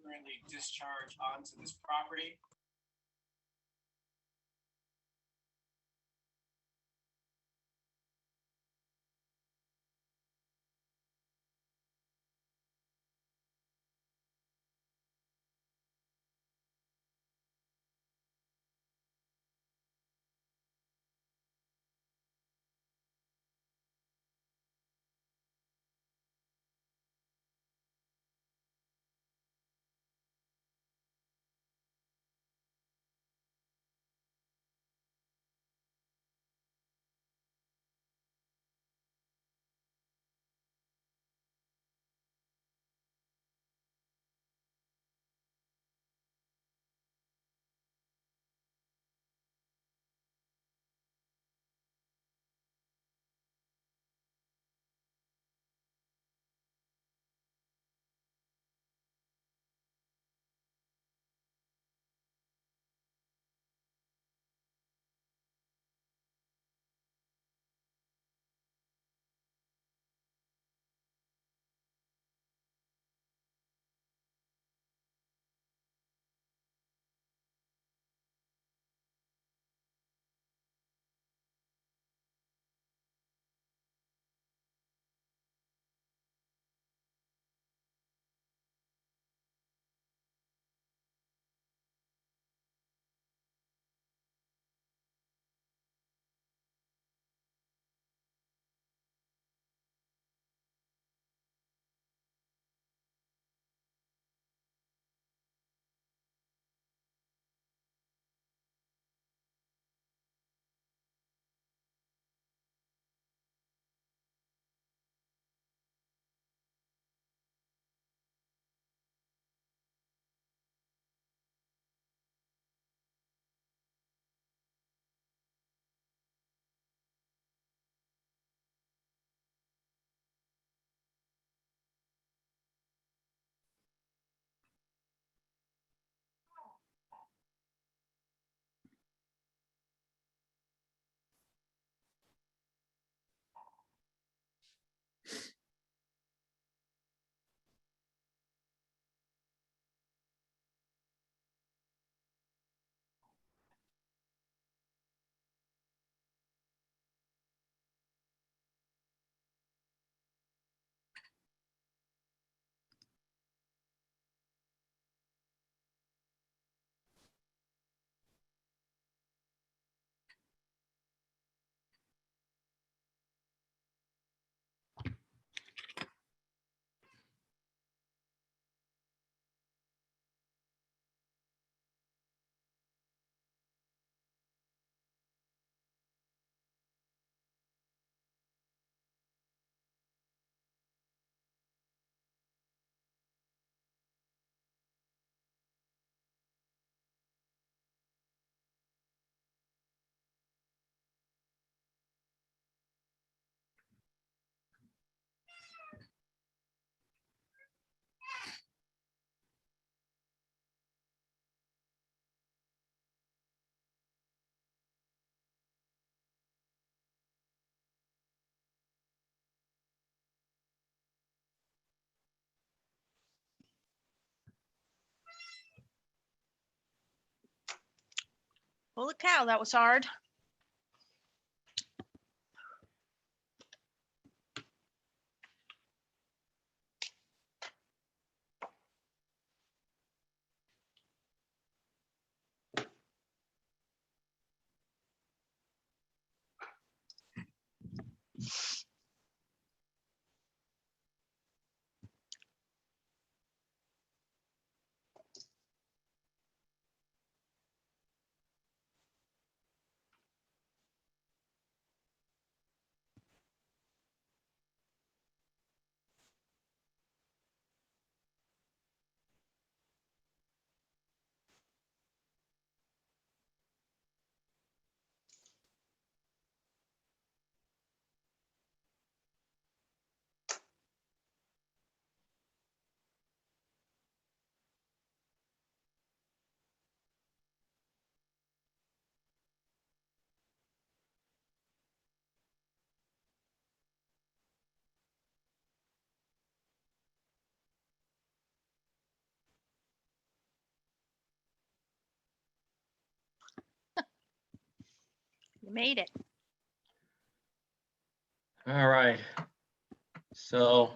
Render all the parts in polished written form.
currently discharge onto this property. Holy cow, that was hard. You made it. All right. So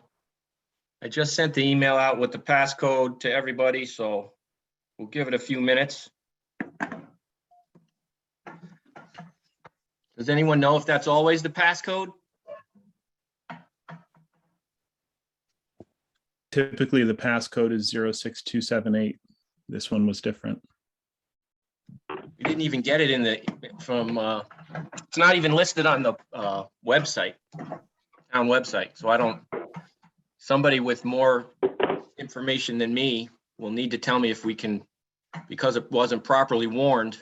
I just sent the email out with the passcode to everybody, so we'll give it a few minutes. Does anyone know if that's always the passcode? Typically, the passcode is 06278. This one was different. We didn't even get it in the, it's not even listed on the website, town website. So I don't, somebody with more information than me will need to tell me if we can, because it wasn't properly warned.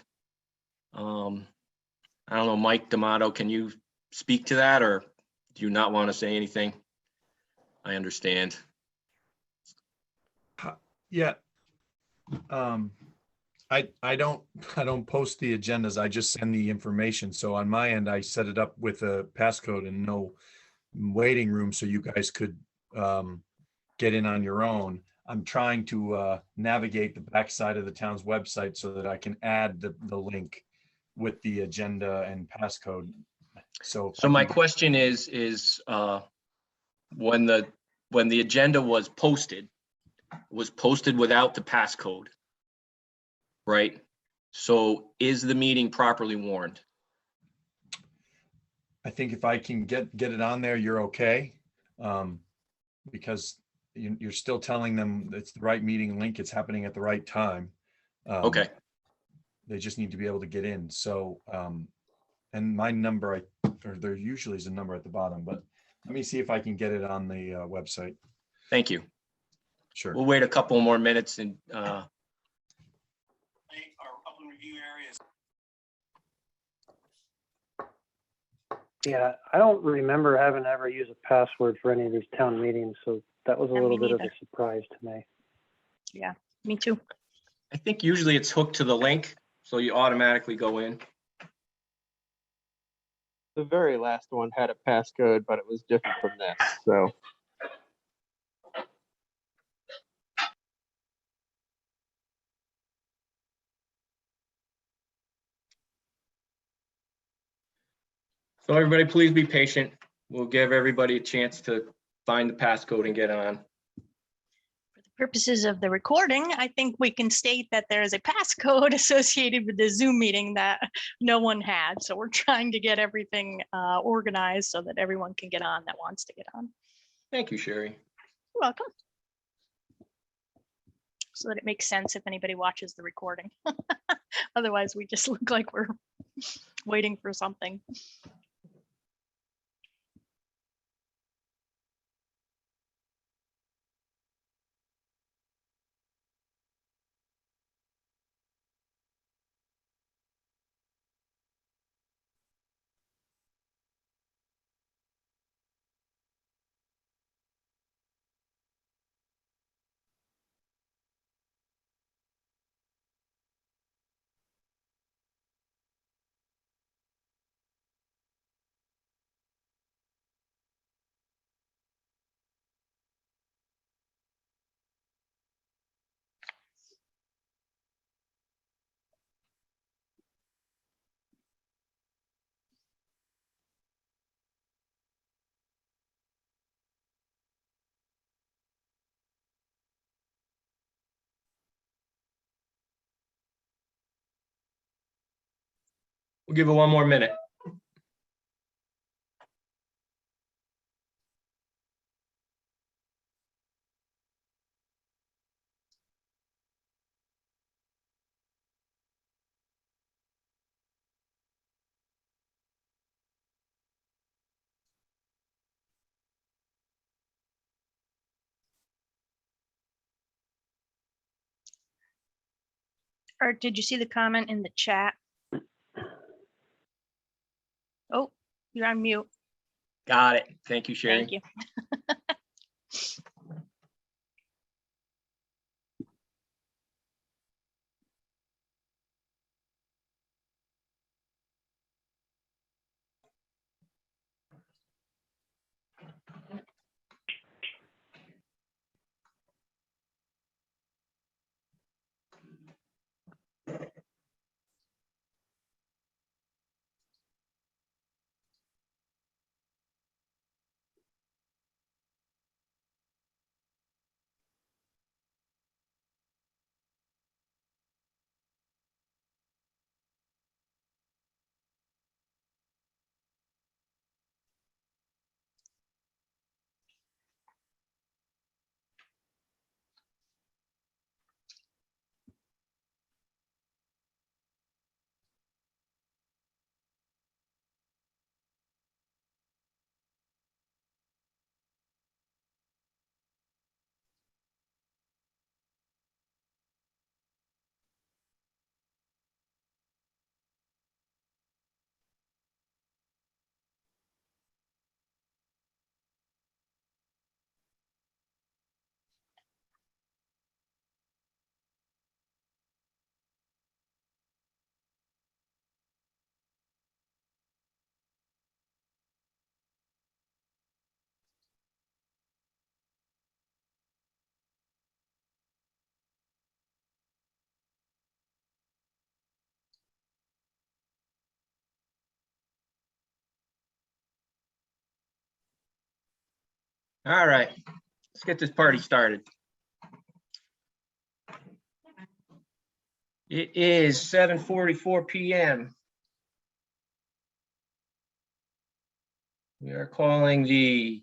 I don't know, Mike D'Amato, can you speak to that, or do you not want to say anything? I understand. Yeah. I don't post the agendas. I just send the information. So on my end, I set it up with a passcode and no waiting room so you guys could get in on your own. I'm trying to navigate the backside of the town's website so that I can add the link with the agenda and passcode. So My question is when the agenda was posted without the passcode, right? So is the meeting properly warned? I think if I can get it on there, you're okay. Because you're still telling them it's the right meeting link, it's happening at the right time. Okay, They just need to be able to get in. So, and my number, or there usually is a number at the bottom, but let me see if I can get it on the website. thank you. Sure. We'll wait a couple more minutes and Our upland review areas. Yeah, I don't remember having ever used a password for any of these town meetings, so that was a Yeah, little me bit of a neither. surprise to me. Me too. I think usually it's hooked to the link, so you automatically go in. The very last one had a passcode, but it was different from this. So So everybody, please be patient. We'll give everybody a chance to find the passcode and get on. For the purposes of the recording, I think we can state that there is a passcode associated with the Zoom meeting that no one had. So we're trying to get everything organized so that everyone can get on that wants to get on. Thank you, Sherry. You're welcome. So that it makes sense if anybody watches the recording. Otherwise, we just look like we're waiting for something. We'll give it one more minute. Or did you see the comment in the chat? Oh, you're on mute. Got it. Thank you, Sherry. Thank you. All right, let's get this party started. It is 7:44 p.m. We are calling the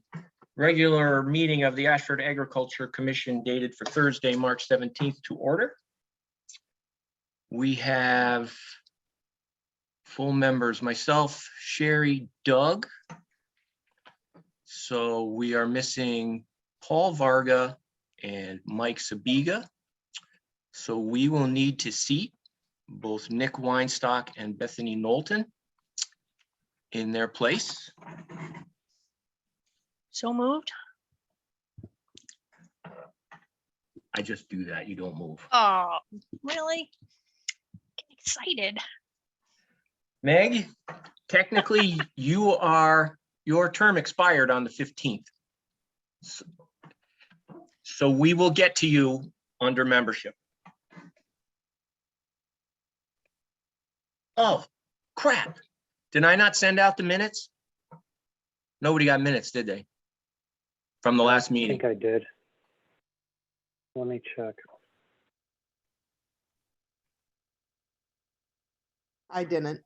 regular meeting of the Ashford Agriculture Commission dated for Thursday, March 17th to order. We have full members, myself, Sherry, Doug. So we are missing Paul Varga and Mike Sabiga. So we will need to seat both Nick Weinstock and Bethany Knowlton in their place. So moved. I just do that, you don't move. Oh, really? Getting excited. Meg, technically your term expired on the 15th. So we will get to you under membership. Oh, crap. Did I not send out the minutes? Nobody got minutes, did they? From the last I meeting? think I did. Let me check. I didn't.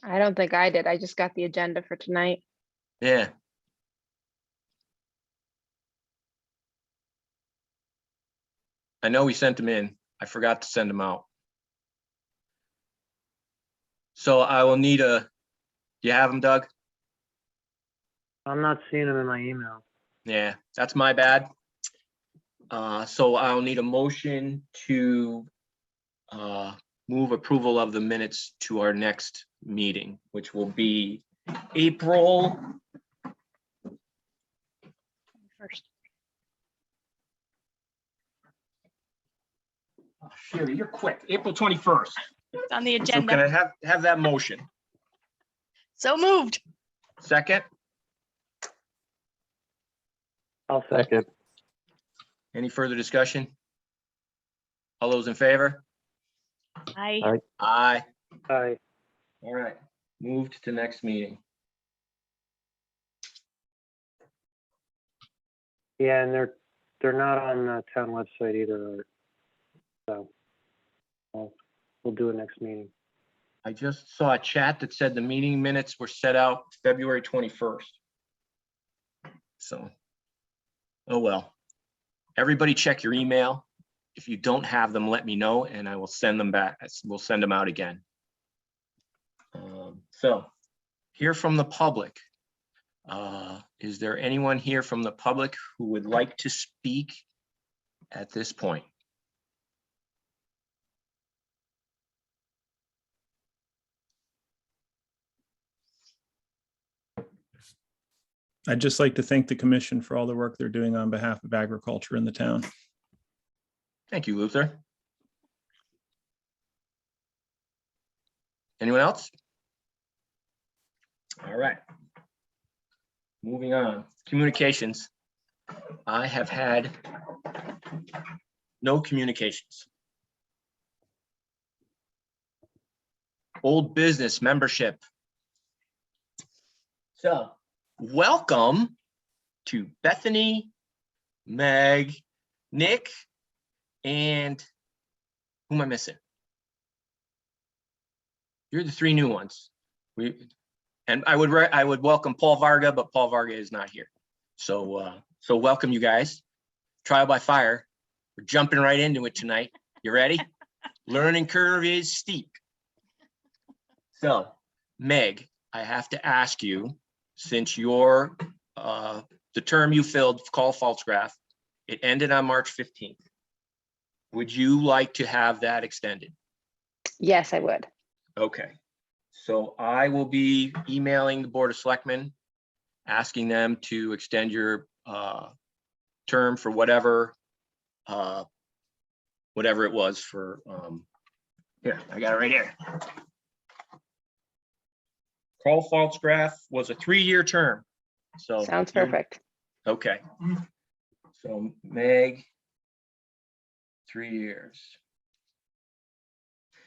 I don't think I did. I just got the agenda for tonight. Yeah. I know we sent them in. I forgot to send them out. So I will need do you have them, Doug? I'm not seeing them in my email. Yeah, that's my bad. So I'll need a motion to move approval of the minutes to our next meeting, which will be April. First. Oh, Sherry, you're quick. April 21st. It's on the So can agenda. I have that motion? So moved. Second, I'll second. Second. any further discussion? All those in favor? I Aye. Aye. Aye. All right, moved to next meeting. Yeah, and they're not on the town website either. So we'll do it next meeting. I just saw a chat that said the meeting minutes were set out February 21st. So, oh well. Everybody check your email. If you don't have them, let me know and I will send them back. We'll send them out again. So, hear from the public. Is there anyone here from the public who would like to speak at this point? I'd just like to thank the commission for all the work they're doing on behalf of agriculture in the town. Thank you, Luther. Anyone else? All right. Moving on, communications. I have had no communications. Old business membership. So, welcome to Bethany, Meg, Nick, and who am I missing? You're the three new ones. And I would welcome Paul Varga, but Paul Varga is not here. So so welcome you guys. Trial by fire. We're jumping right into it tonight. You ready? Learning curve is steep. So Meg, I have to ask you, since your the term you filled, call false graph, it ended on March 15th. Would you like to have that extended? Yes, I would. Okay. So I will be emailing the Board of Selectmen, asking them to extend your term for whatever it was for, here, I got it right here. Carl Falsgraf was a 3-year term. So Sounds perfect. okay. So Meg, 3 years.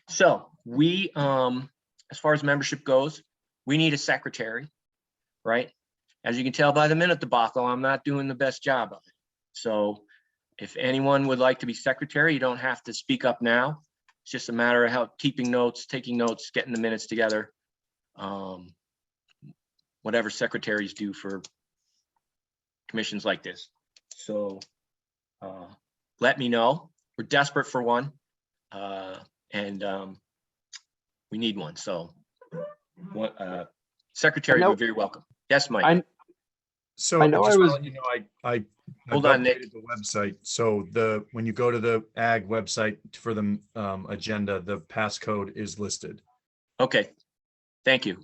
So we, as far as membership goes, we need a secretary, right? as you can tell by the minute debacle, I'm not doing the best job of it. So if anyone would like to be secretary, you don't have to speak up now. It's just a matter of how keeping notes, taking notes, getting the minutes together. Whatever secretaries do for commissions like this. So let me know. We're desperate for one. And we need one. So secretary, you're very welcome. Yes, Mike. So I know just I was- letting you know, I've Hold on, Nick. updated the website. So when you go to the ag website for the agenda, the passcode is listed. Okay. Thank you.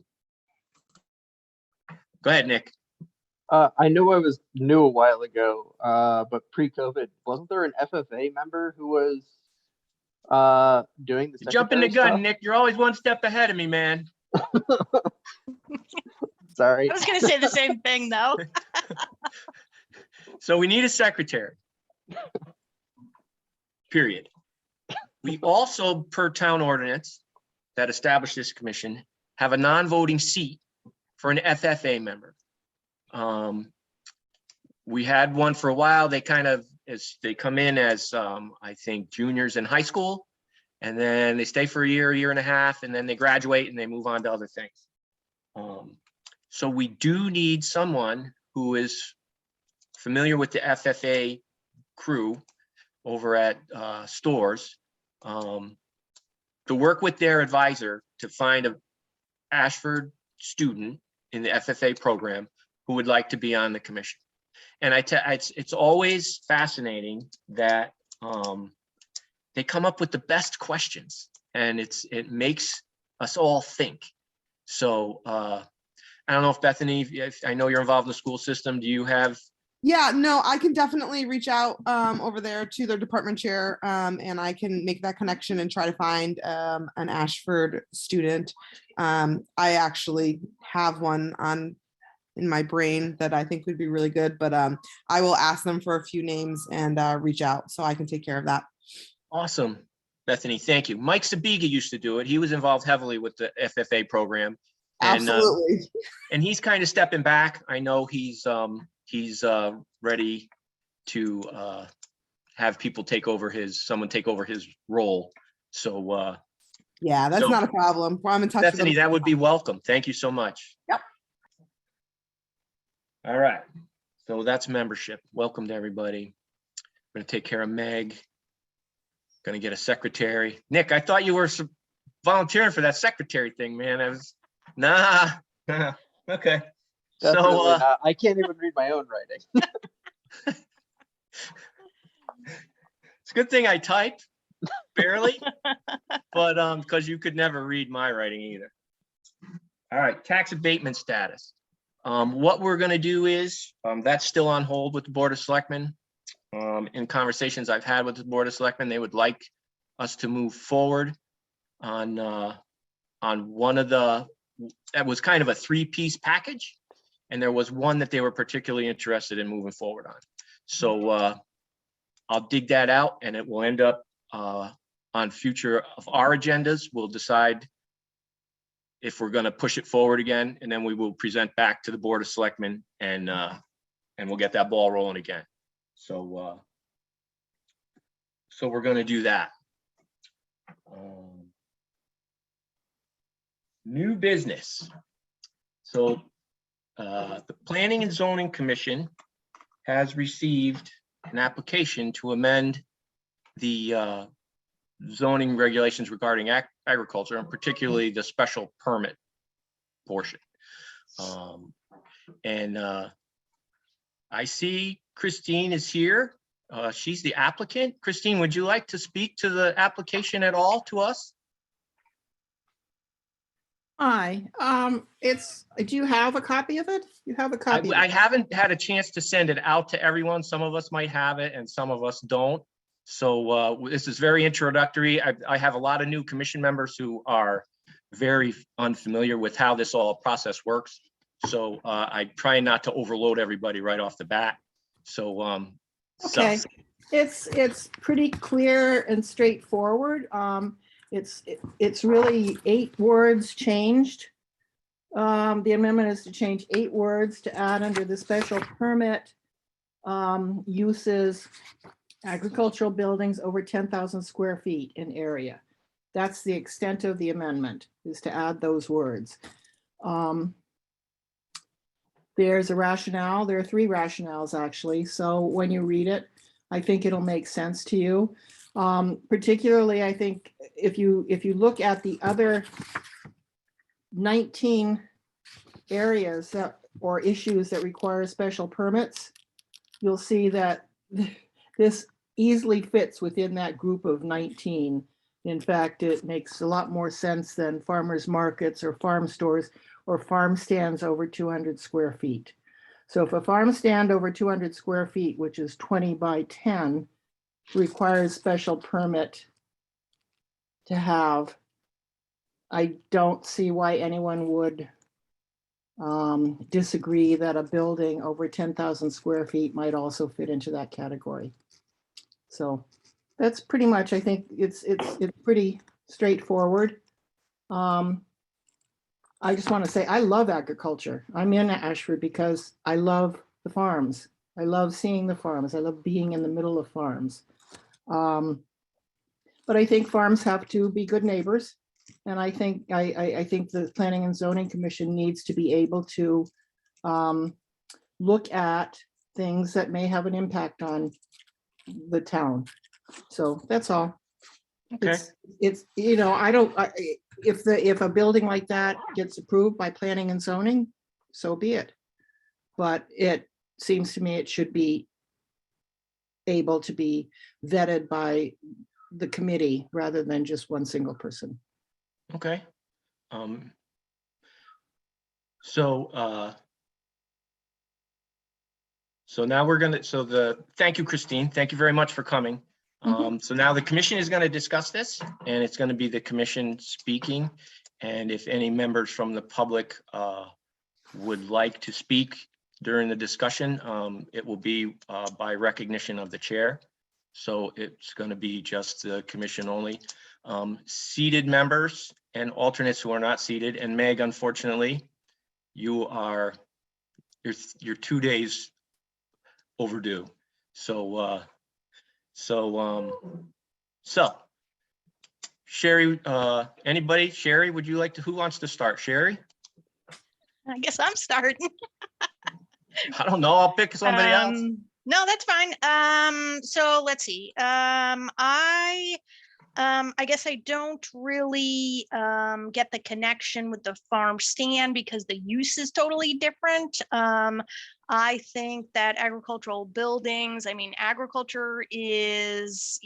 Go ahead, Nick. I know I was new a while ago, but pre-COVID, wasn't there an FFA member who was doing the You're jumping the secretary gun, Nick. You're always one step ahead of me, man. stuff? Sorry. I was gonna say the same thing, though. So we need a secretary. Period. We also, per town ordinance that established this commission, have a non-voting seat for an FFA member. We had one for a while. They they come in as, I think, juniors in high school, and then they stay for a year and a half, and then they graduate and they move on to other things. So we do need someone who is familiar with the FFA crew over at stores, to work with their advisor to find a Ashford student in the FFA program who would like to be on the commission. And it's always fascinating that they come up with the best questions, and it makes us all think. So I don't know if Bethany, I know you're involved in the school system. Do you have? Yeah, no, I can definitely reach out over there to their department chair, and I can make that connection and try to find an Ashford student. I actually have one in my brain that I think would be really good, but I will ask them for a few names and reach out so I can take care of that. Awesome, Bethany, thank you. Mike Sabiga used to do it. He was involved heavily with the FFA program. And, Absolutely. And he's kind of stepping back. I know he's ready to have people someone take over his role. So Yeah, that's so, not a problem. I'm in touch with Bethany, them. that would be welcome. Thank you so much. Yep. All right. So that's membership. Welcome to everybody. I'm going to take care of Meg. Going to get a secretary. Nick, I thought you were volunteering for that secretary thing, man. Nah. Okay. Definitely So not. I can't even read my own writing. it's a good thing I typed barely, but because you could never read my writing either. All right, tax abatement status. What we're going to do is that's still on hold with the Board of Selectmen. In conversations I've had with the Board of Selectmen, they would like us to move forward on one of that was kind of a 3-piece package, and there was one that they were particularly interested in moving forward on. So I'll dig that out, and it will end up on future of our agendas. We'll decide if we're going to push it forward again, and then we will present back to the Board of Selectmen, and we'll get that ball rolling again. So we're going to do that. New business. So the Planning and Zoning Commission has received an application to amend the zoning regulations regarding agriculture, and particularly the special permit portion. And I see Christine is here. She's the applicant. Christine, would you like to speak to the application at all to us? Hi, do you have a copy of it? You have a copy? I haven't had a chance to send it out to everyone. Some of us might have it and some of us don't. So this is very introductory. I have a lot of new commission members who are very unfamiliar with how this all process works. So I try not to overload everybody right off the bat. So Okay, it's pretty clear and straightforward. It's really 8 words changed. The amendment is to change 8 words to add under the special permit uses agricultural buildings over 10,000 square feet in area. That's the extent of the amendment, is to add those words. There's a rationale. There are 3 rationales, actually. So when you read it, I think it'll make sense to you. Particularly, I think if you look at the other 19 areas that or issues that require special permits, you'll see that this easily fits within that group of 19. In fact, it makes a lot more sense than farmers markets or farm stores or farm stands over 200 square feet. So if a farm stand over 200 square feet, which is 20 by 10, requires special permit to have, I don't see why anyone would disagree that a building over 10,000 square feet might also fit into that category. So that's pretty much, I think it's pretty straightforward. I just want to say I love agriculture. I'm in Ashford because I love the farms. I love seeing the farms. I love being in the middle of farms. But I think farms have to be good neighbors. And I think the Planning and Zoning Commission needs to be able to look at things that may have an impact on the town. So that's all. Okay. It's if a building like that gets approved by planning and zoning, so be it. But it seems to me it should be able to be vetted by the committee rather than just one single person. Okay. So now we're gonna, thank you, Christine. Thank you very much for coming. So now the commission is going to discuss this, and it's going to be the commission speaking. And if any members from the public would like to speak during the discussion, it will be by recognition of the chair. So it's going to be just the commission only. Seated members and alternates who are not seated, and Meg, unfortunately, you're 2 days overdue. So Sherry, anybody? Sherry, would you like to, who wants to start? Sherry? I guess I'm starting. I don't know. I'll pick somebody else. No, that's fine. So let's see. I guess I don't really get the connection with the farm stand because the use is totally different. I think that agricultural buildings, I mean, agriculture is,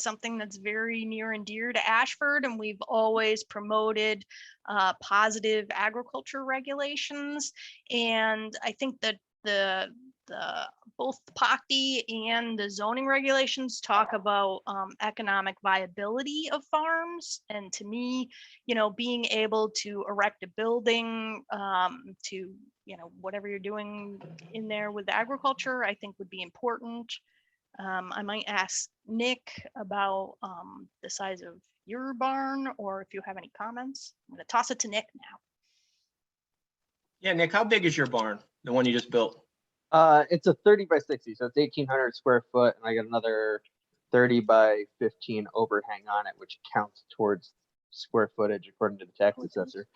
something that's very near and dear to Ashford, and we've always promoted positive agriculture regulations. And I think that both the POCD and the zoning regulations talk about economic viability of farms. And to me, being able to erect a building to, whatever you're doing in there with agriculture, I think would be important. I might ask Nick about the size of your barn, or if you have any comments. I'm going to toss it to Nick now. Yeah, Nick, how big is your barn? The one you just built? It's a 30 by 60, so it's 1,800 square foot, and I got another 30 by 15 overhang on it, which counts towards square footage according to the tax assessor.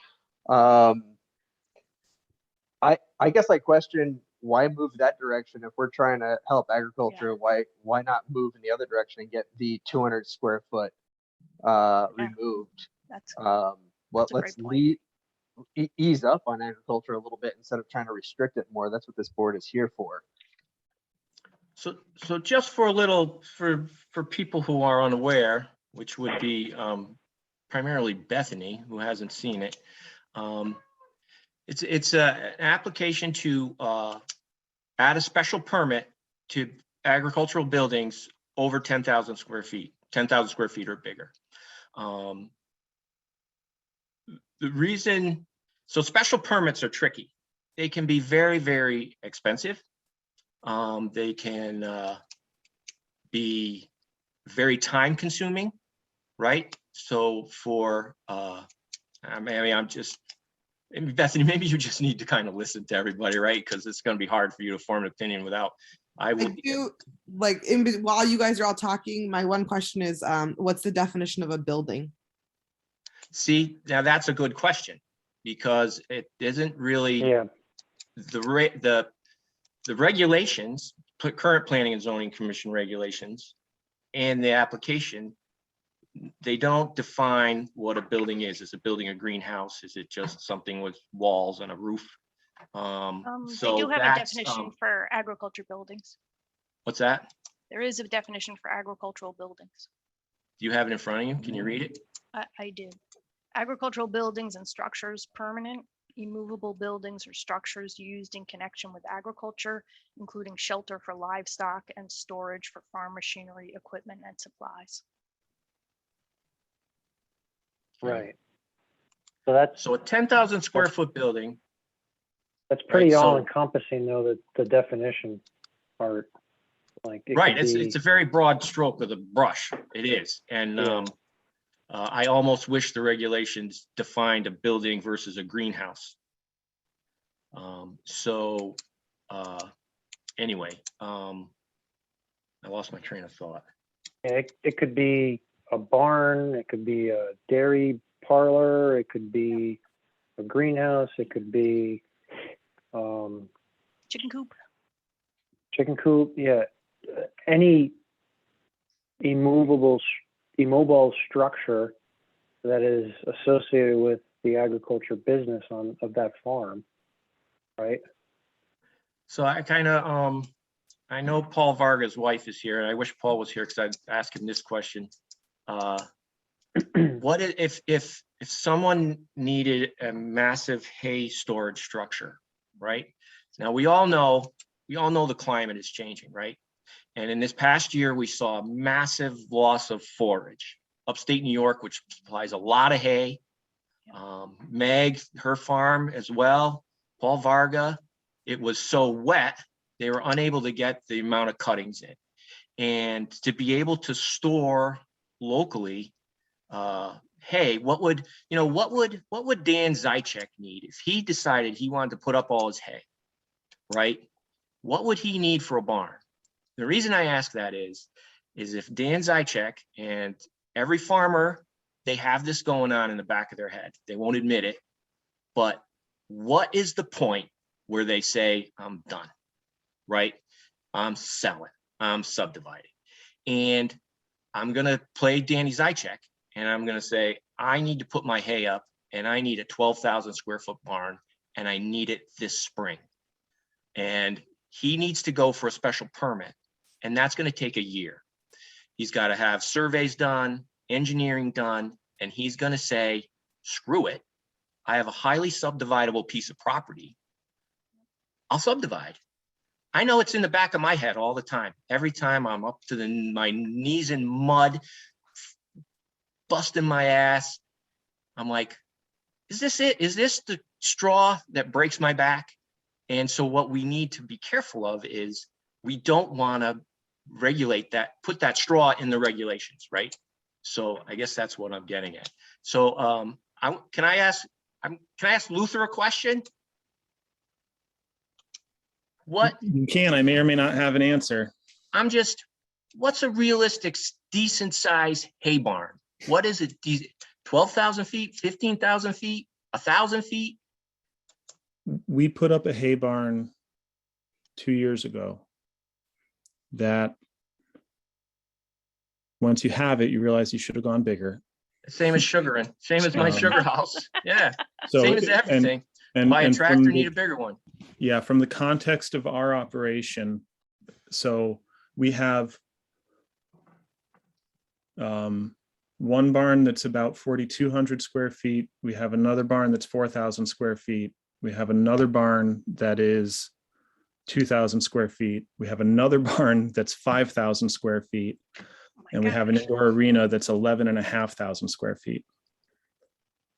I guess I question why move that direction if we're trying to help agriculture. Yeah. Why not move in the other direction and get the 200 square foot removed? Let's ease up on agriculture a little bit instead of trying to restrict it more. That's what this board is here for. So just for a little, for people who are unaware, which would be primarily Bethany, who hasn't seen it, it's an application to add a special permit to agricultural buildings over 10,000 square feet, 10,000 square feet or bigger. The reason, so special permits are tricky. They can be very, very expensive. They can be very time consuming, right? So for I mean, maybe Bethany, maybe you just need to kind of listen to everybody, right? Because it's going to be hard for you to form an opinion without, I I would, do, like, while you guys are all talking, my one question is, what's the definition of a building? see, now that's a good question, because it isn't really Yeah, the regulations, current planning and zoning commission regulations, and the application, they don't define what a building is. Is a building a greenhouse? Is it just something with walls and a roof? They So do have a that's, definition for agriculture buildings. what's that? There is a definition for agricultural buildings. Do you have it in front of you? Can you read it? I did. Agricultural buildings and structures, permanent, immovable buildings or structures used in connection with agriculture, including shelter for livestock and storage for farm machinery, equipment, and supplies. right. So that's So a 10,000 square foot building, pretty so- all encompassing though, the definition part. Like it right? could be- It's a very broad stroke of the brush. It is, and Yeah. I almost wish the regulations defined a building versus a greenhouse. So anyway, I lost my train of thought. Yeah, it could be a barn, it could be a dairy parlor, it could be a greenhouse, it could be Chicken coop. chicken coop, yeah. Any immobile structure that is associated with the agriculture business of that farm, right? So I kind of, I know Paul Varga's wife is here, and I wish Paul was here because I'd ask him this question. What if someone needed a massive hay storage structure, right? Now we all know the climate is changing, right? And in this past year, we saw a massive loss of forage. Upstate New York, which supplies a lot of hay. Meg, her farm as well, Paul Varga, it was so wet, they were unable to get the amount of cuttings in. And to be able to store locally, hay, what would Dan Zychek need if he decided he wanted to put up all his hay, right? What would he need for a barn? The reason I ask that is if Dan Zychek and every farmer, they have this going on in the back of their head. They won't admit it, but what is the point where they say, I'm done, right? I'm selling, I'm subdividing. And I'm going to play Danny Zychek and I'm going to say, I need to put my hay up and I need a 12,000 square foot barn and I need it this spring. And he needs to go for a special permit. And that's going to take a year. He's got to have surveys done, engineering done, and he's going to say, screw it. I have a highly subdividable piece of property. I'll subdivide. I know it's in the back of my head all the time. Every time I'm up to my knees in mud, busting my ass, I'm like, is this it? Is this the straw that breaks my back? And so what we need to be careful of is we don't want to regulate that, put that straw in the regulations, right? So I guess that's what I'm getting at. So can I ask Luther a question? What? You can, I may or may not have an answer. What's a realistic, decent size hay barn? What is it? 12,000 feet, 15,000 feet, 1,000 feet? We put up a hay barn 2 years ago that once you have it, you realize you should have gone bigger. Same as sugaring, same as my sugar house. Yeah, So, same as everything. Buy a and tractor, from need the- a bigger one. Yeah, from the context of our operation, so we have one barn that's about 4,200 square feet. We have another barn that's 4,000 square feet. We have another barn that is 2,000 square feet. We have another barn that's 5,000 square feet. And we have an indoor arena that's 11,500 square feet.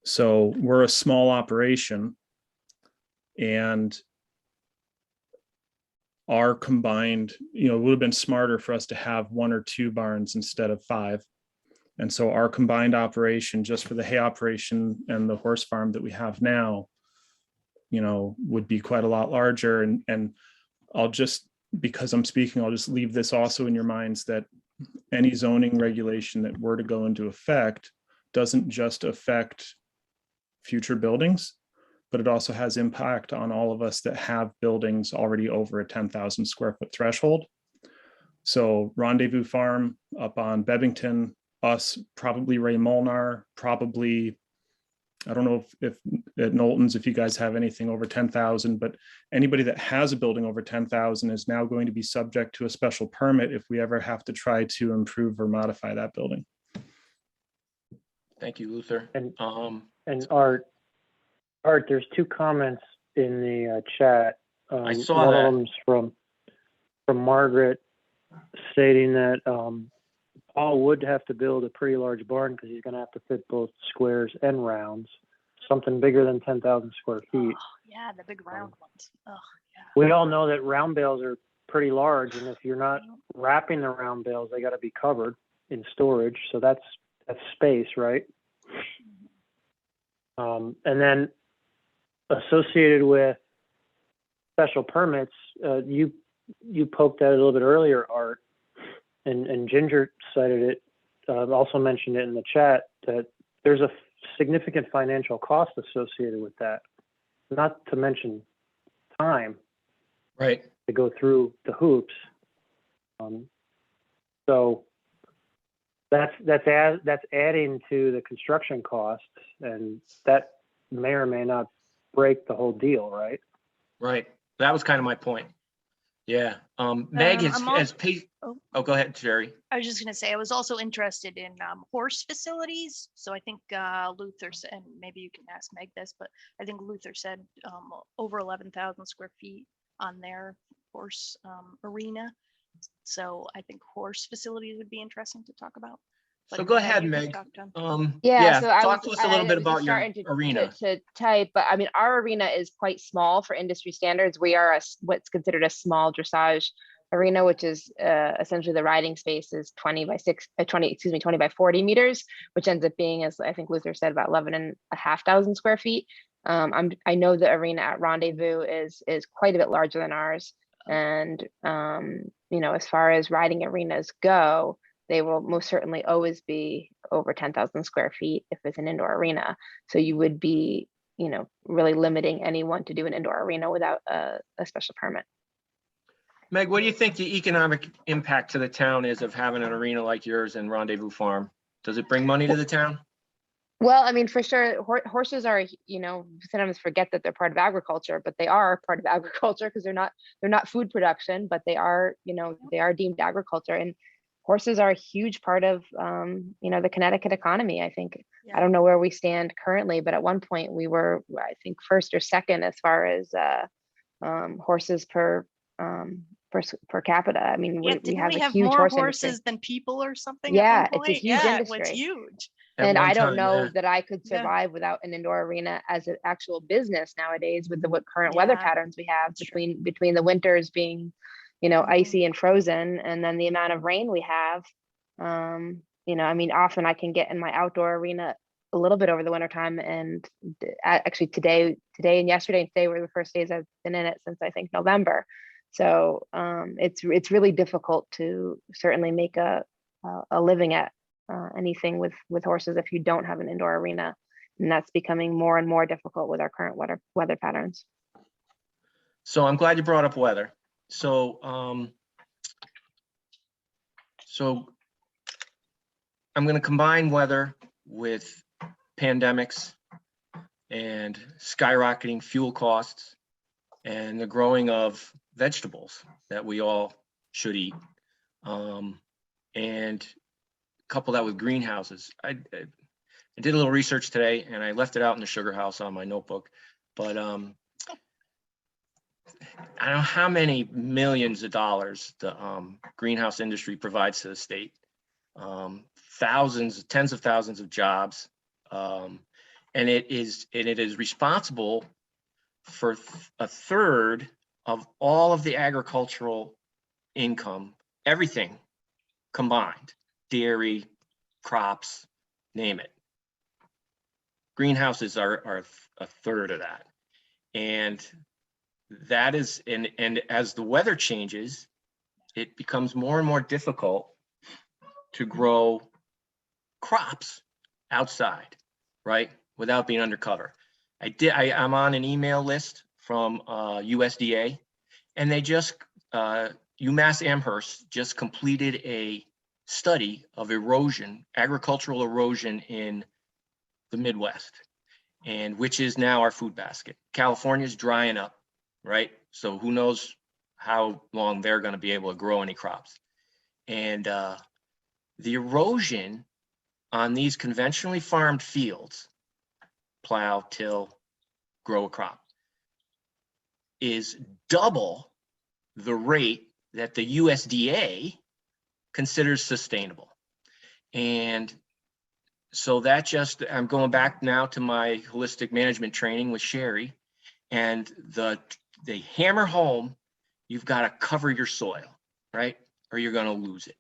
So we're a small operation. And our combined, it would have been smarter for us to have 1 or 2 barns instead of 5. And so our combined operation, just for the hay operation and the horse farm that we have now, you know, would be quite a lot larger. And I'll just, because I'm speaking, I'll just leave this also in your minds that any zoning regulation that were to go into effect doesn't just affect future buildings, but it also has impact on all of us that have buildings already over a 10,000 square foot threshold. So Rendezvous Farm up on Bebington, us, probably Ray Molnar, probably, I don't know if at Knowlton's, if you guys have anything over 10,000, but anybody that has a building over 10,000 is now going to be subject to a special permit if we ever have to try to improve or modify that building. Thank you, Luther. And Art, there's two comments in the chat. I saw one that. of them's from Margaret stating that Paul would have to build a pretty large barn because he's going to have to fit both squares and rounds, something bigger than 10,000 square feet. Oh, yeah, the big round ones. Oh, yeah. We all know that round bales are pretty large, and if you're not wrapping the round bales, they got to be covered in storage. So that's space, right? And then associated with special permits, you poked at it a little bit earlier, Art, and Ginger cited it, also mentioned it in the chat, that there's a significant financial cost associated with that, not to mention time Right. to go through the hoops. So that's adding to the construction costs, and that may or may not break the whole deal, right? Right. That was kind of my point. Yeah. Meg has paid. Oh, go ahead, Jerry. I was just going to say, I was also interested in horse facilities. So I think Luther said, and maybe you can ask Meg this, but I think Luther said over 11,000 square feet on their horse arena. So I think horse facilities would be interesting to talk about. So But go ahead, you can Meg. talk to him. So talk to us a little bit about your arena. To type, but I mean, our arena is quite small for industry standards. We are what's considered a small dressage arena, which is essentially the riding space is 20 by 40 meters, which ends up being, as I think Luther said, about 11,500 square feet. I know the arena at Rendezvous is quite a bit larger than ours. And, you know, as far as riding arenas go, they will most certainly always be over 10,000 square feet if it's an indoor arena. So you would be, you know, really limiting anyone to do an indoor arena without a special permit. Meg, what do you think the economic impact to the town is of having an arena like yours and Rendezvous Farm? Does it bring money to the town? Well, I mean, for sure, horses are, you know, sometimes forget that they're part of agriculture, but they are part of agriculture because they're not food production, but they are, you know, they are deemed agriculture. And horses are a huge part of, you know, the Connecticut economy. I think, I don't know where we stand currently, but at one point we were, I think, first or second as far as horses per capita. I mean, we have a huge more horse horses industry than people or something? Yeah, at one it's a point? huge It industry. was huge. And I don't time, know yeah. that I could survive without an indoor arena as an actual business nowadays with the current weather patterns we have between the winters being, you know, icy and frozen, and then the amount of rain we have. You know, I mean, often I can get in my outdoor arena a little bit over the winter time, and actually today and yesterday and today were the first days I've been in it since I think November. So it's really difficult to certainly make a living at anything with horses if you don't have an indoor arena, and that's becoming more and more difficult with our current weather patterns. So I'm glad you brought up weather. So I'm going to combine weather with pandemics and skyrocketing fuel costs and the growing of vegetables that we all should eat, and couple that with greenhouses. I did a little research today and I left it out in the sugar house on my notebook, but I don't know how many millions of dollars the greenhouse industry provides to the state. Tens of thousands of jobs, and it is responsible for a third of all of the agricultural income, everything combined: dairy, crops, name it. Greenhouses are a third of that. And that is, and as the weather changes, it becomes more and more difficult to grow crops outside, right? Without being undercover. I'm on an email list from USDA, and they just, UMass Amherst just completed a study of erosion, agricultural erosion in the Midwest, and which is now our food basket. California's drying up, right? So who knows how long they're going to be able to grow any crops. And the erosion on these conventionally farmed fields, plow, till, grow a crop, is double the rate that the USDA considers sustainable. And so that just, I'm going back now to my holistic management training with Sherry, and they hammer home, you've got to cover your soil, right? Or you're going to lose it.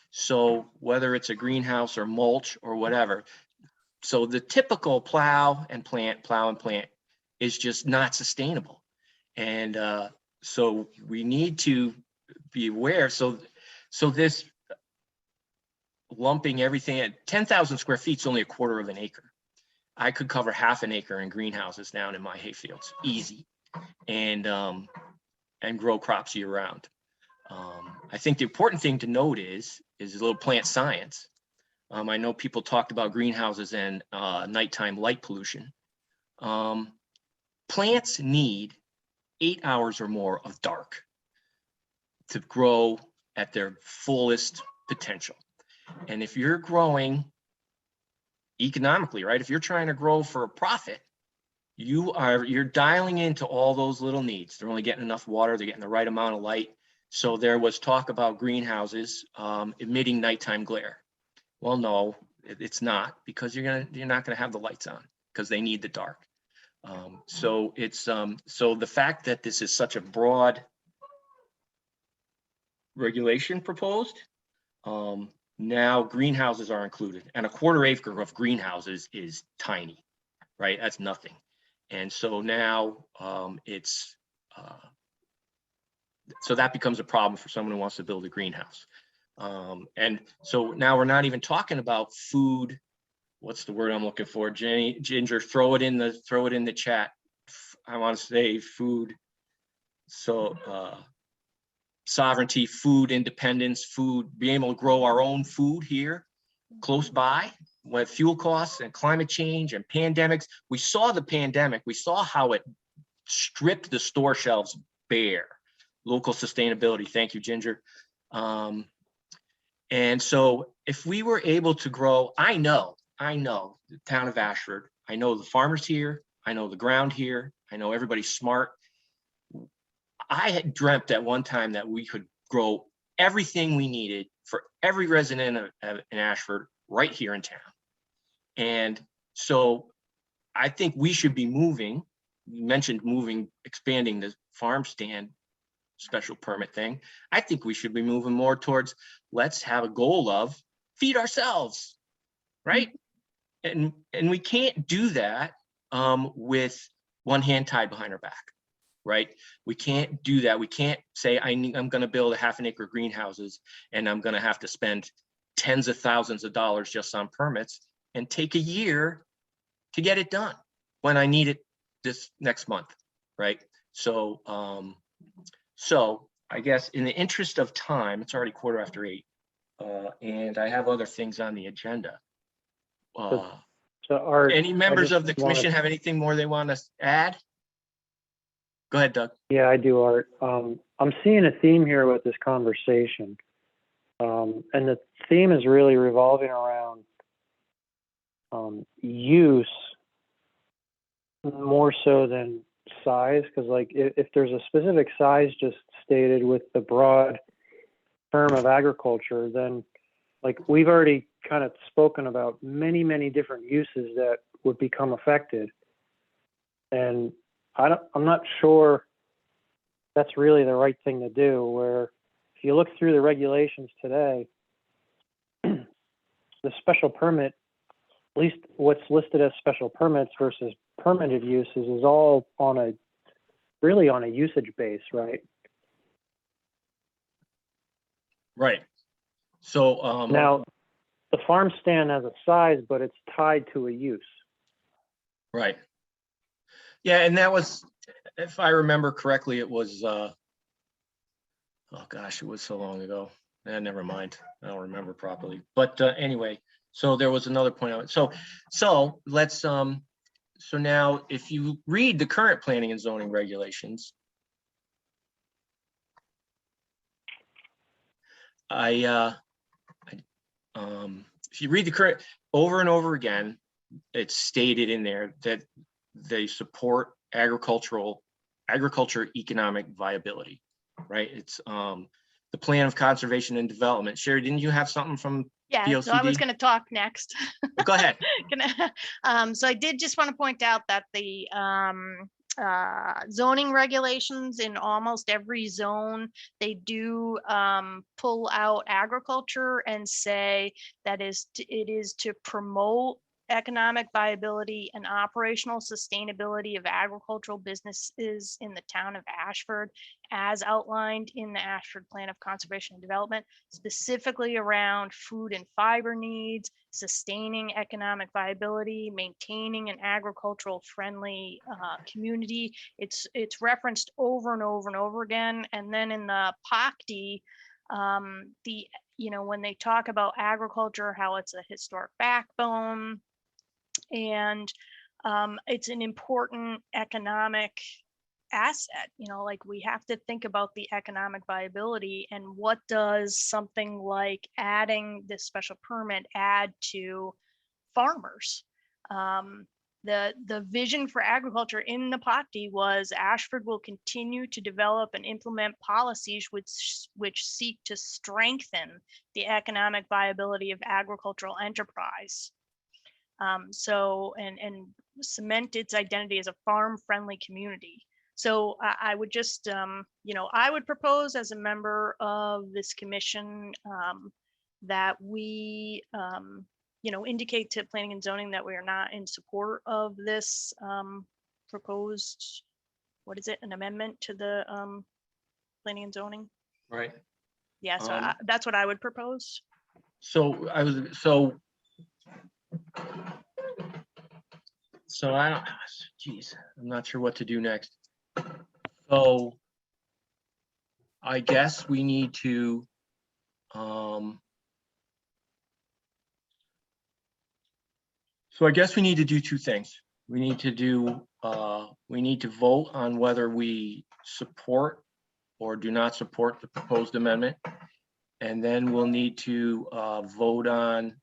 So whether it's a greenhouse or mulch or whatever, so the typical plow and plant is just not sustainable. And so we need to be aware. So this lumping everything at 10,000 square feet is only a quarter of an acre. I could cover half an acre in greenhouses down in my hayfields, easy, and grow crops year round. I think the important thing to note is a little plant science. I know people talked about greenhouses and nighttime light pollution. Plants need 8 hours or more of dark to grow at their fullest potential. And if you're growing economically, right? If you're trying to grow for a profit, you're dialing into all those little needs. They're only getting enough water, they're getting the right amount of light. So there was talk about greenhouses emitting nighttime glare. Well, no, it's not, because you're not gonna have the lights on because they need the dark. So it's so the fact that this is such a broad regulation proposed, now greenhouses are included, and a quarter acre of greenhouses is tiny, right? That's nothing. And so now so that becomes a problem for someone who wants to build a greenhouse. And so now we're not even talking about food. What's the word I'm looking for? Ginger, throw it in the chat. I want to say food. So sovereignty, food independence, being able to grow our own food here close by, with fuel costs and climate change and pandemics. We saw the pandemic. We saw how it stripped the store shelves bare. Local sustainability. Thank you, Ginger. And so if we were able to grow, I know the town of Ashford, I know the farmers here, I know the ground here, I know everybody's smart. I had dreamt at one time that we could grow everything we needed for every resident in Ashford right here in town. And so I think we should be moving, you mentioned moving, expanding the farm stand special permit thing. I think we should be moving more towards, let's have a goal of feed ourselves, right? And we can't do that with one hand tied behind our back, right? We can't do that. We can't say, I'm going to build a half an acre greenhouses and I'm going to have to spend tens of thousands of dollars just on permits and take a year to get it done when I need it this next month, right? So, so I guess in the interest of time, it's already 8:15, and I have other things on the agenda. So Art, Any members of the commission wanna- have anything more they want to add? Go ahead, Doug. Yeah, I do, Art. I'm seeing a theme here with this conversation. And the theme is really revolving around use more so than size. Because like if there's a specific size just stated with the broad term of agriculture, then like we've already kind of spoken about many, many different uses that would become affected. And I'm not sure that's really the right thing to do, where if you look through the regulations today, the special permit, at least what's listed as special permits versus permitted uses is all on a, really on a usage base, right? Right. So, Now, the farm stand has a size, but it's tied to a use. right. Yeah, and that was, if I remember correctly, it was, oh gosh, it was so long ago. Never mind. I don't remember properly. But anyway, so there was another point on it. So let's, so now if you read the current planning and zoning regulations, if you read the current over and over again, it's stated in there that they support agriculture economic viability, right? It's the plan of conservation and development. Sherry, didn't you have something from Yeah, so I was PLCD? going to talk next. Go ahead. So I did just want to point out that the zoning regulations in almost every zone, they do pull out agriculture and say that it is to promote economic viability and operational sustainability of agricultural businesses in the town of Ashford, as outlined in the Ashford Plan of Conservation and Development, specifically around food and fiber needs, sustaining economic viability, maintaining an agricultural friendly community. It's referenced over and over and over again. And then in the POCD, when they talk about agriculture, how it's a historic backbone, and it's an important economic asset. Like, we have to think about the economic viability and what does something like adding this special permit add to farmers. The vision for agriculture in the POCD was Ashford will continue to develop and implement policies which seek to strengthen the economic viability of agricultural enterprise. And cement its identity as a farm-friendly community. So I would just, I would propose as a member of this commission that we, indicate to planning and zoning that we are not in support of this proposed, an amendment to the planning and zoning. Right. Yeah, so that's what I would propose. So I don't, geez, I'm not sure what to do next. So I guess we need to, do two things. We need to vote on whether we support or do not support the proposed amendment. And then we'll need to vote on,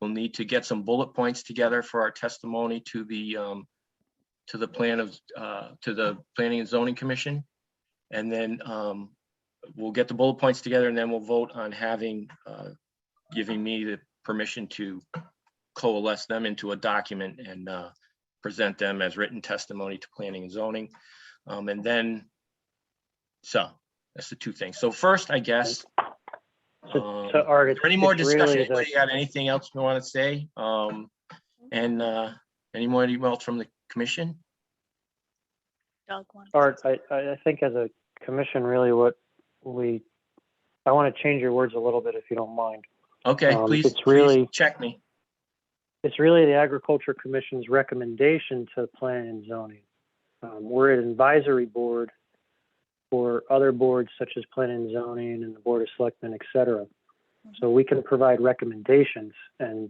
we'll need to get some bullet points together for our testimony to the Planning and Zoning Commission. And then we'll get the bullet points together, and then we'll vote on giving me the permission to coalesce them into a document and present them as written testimony to Planning and Zoning. And then, so that's the two things. So first, I guess, So Art, is there any more it's discussion? really Anybody got anything else you want to say? And any more emails from the commission? Doug wants Art, I think as a commission, really I want to change your words a little bit if you don't mind. Okay, please check me. It's really the Agriculture Commission's recommendation to Planning and Zoning. We're an advisory board for other boards such as Planning and Zoning and the Board of Selectmen, et cetera. So we can provide recommendations and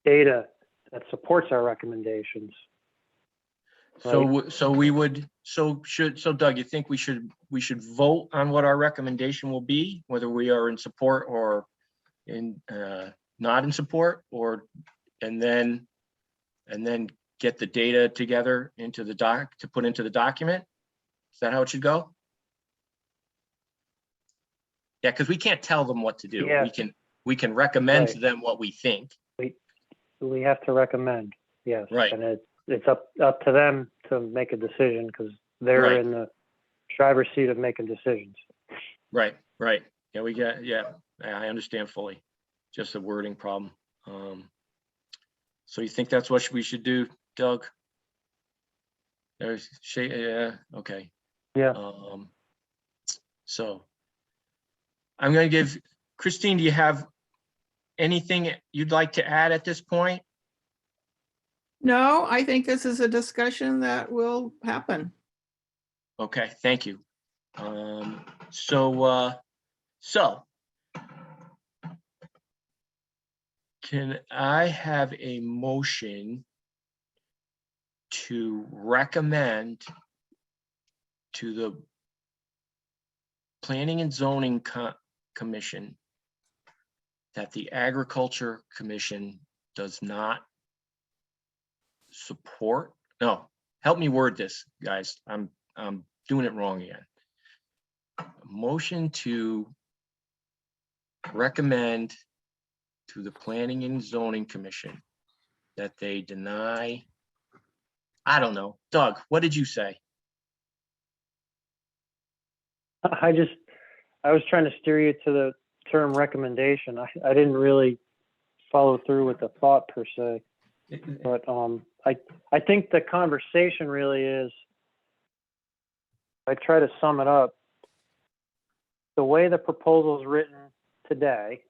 data that supports our recommendations. Right? So Doug, you think we should vote on what our recommendation will be, whether we are in support or not in support, and then get the data together into the to put into the document? Is that how it should go? Yeah, because we can't tell them what to do. Yeah. We can recommend to them what we think. We have to recommend, yes. Right. And it's up to them to make a decision because they're Right. in the driver's seat of making decisions. Right. Yeah, I understand fully. just a wording problem. So you think that's what we should do, Doug? There's yeah, okay. Yeah. So I'm going to give Christine, do you have anything you'd like to add at this point? No, I think this is a discussion that will happen. Okay, thank you. So can I have a motion to recommend to the Planning and Zoning Commission that the Agriculture Commission does not support? No, help me word this, guys. I'm doing it wrong again. A motion to recommend to the Planning and Zoning Commission that they deny, I don't know. Doug, what did you say? I was trying to steer you to the term recommendation. I didn't really follow through with the thought per se, but I think the conversation really is, I try to sum it up, the way the proposal is written today,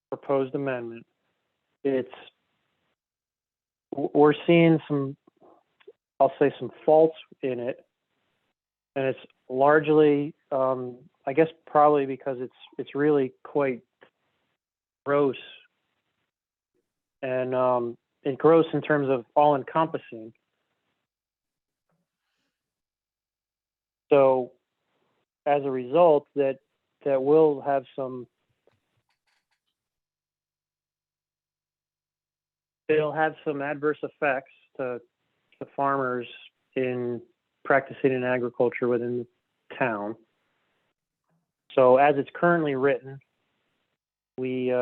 proposed amendment, we're seeing some, I'll say some faults in it, and it's largely, I guess probably because it's really quite gross, and gross in terms of all encompassing. So as a result, that will have some, it'll have some adverse effects to farmers in practicing in agriculture within the town. So as it's currently written, we've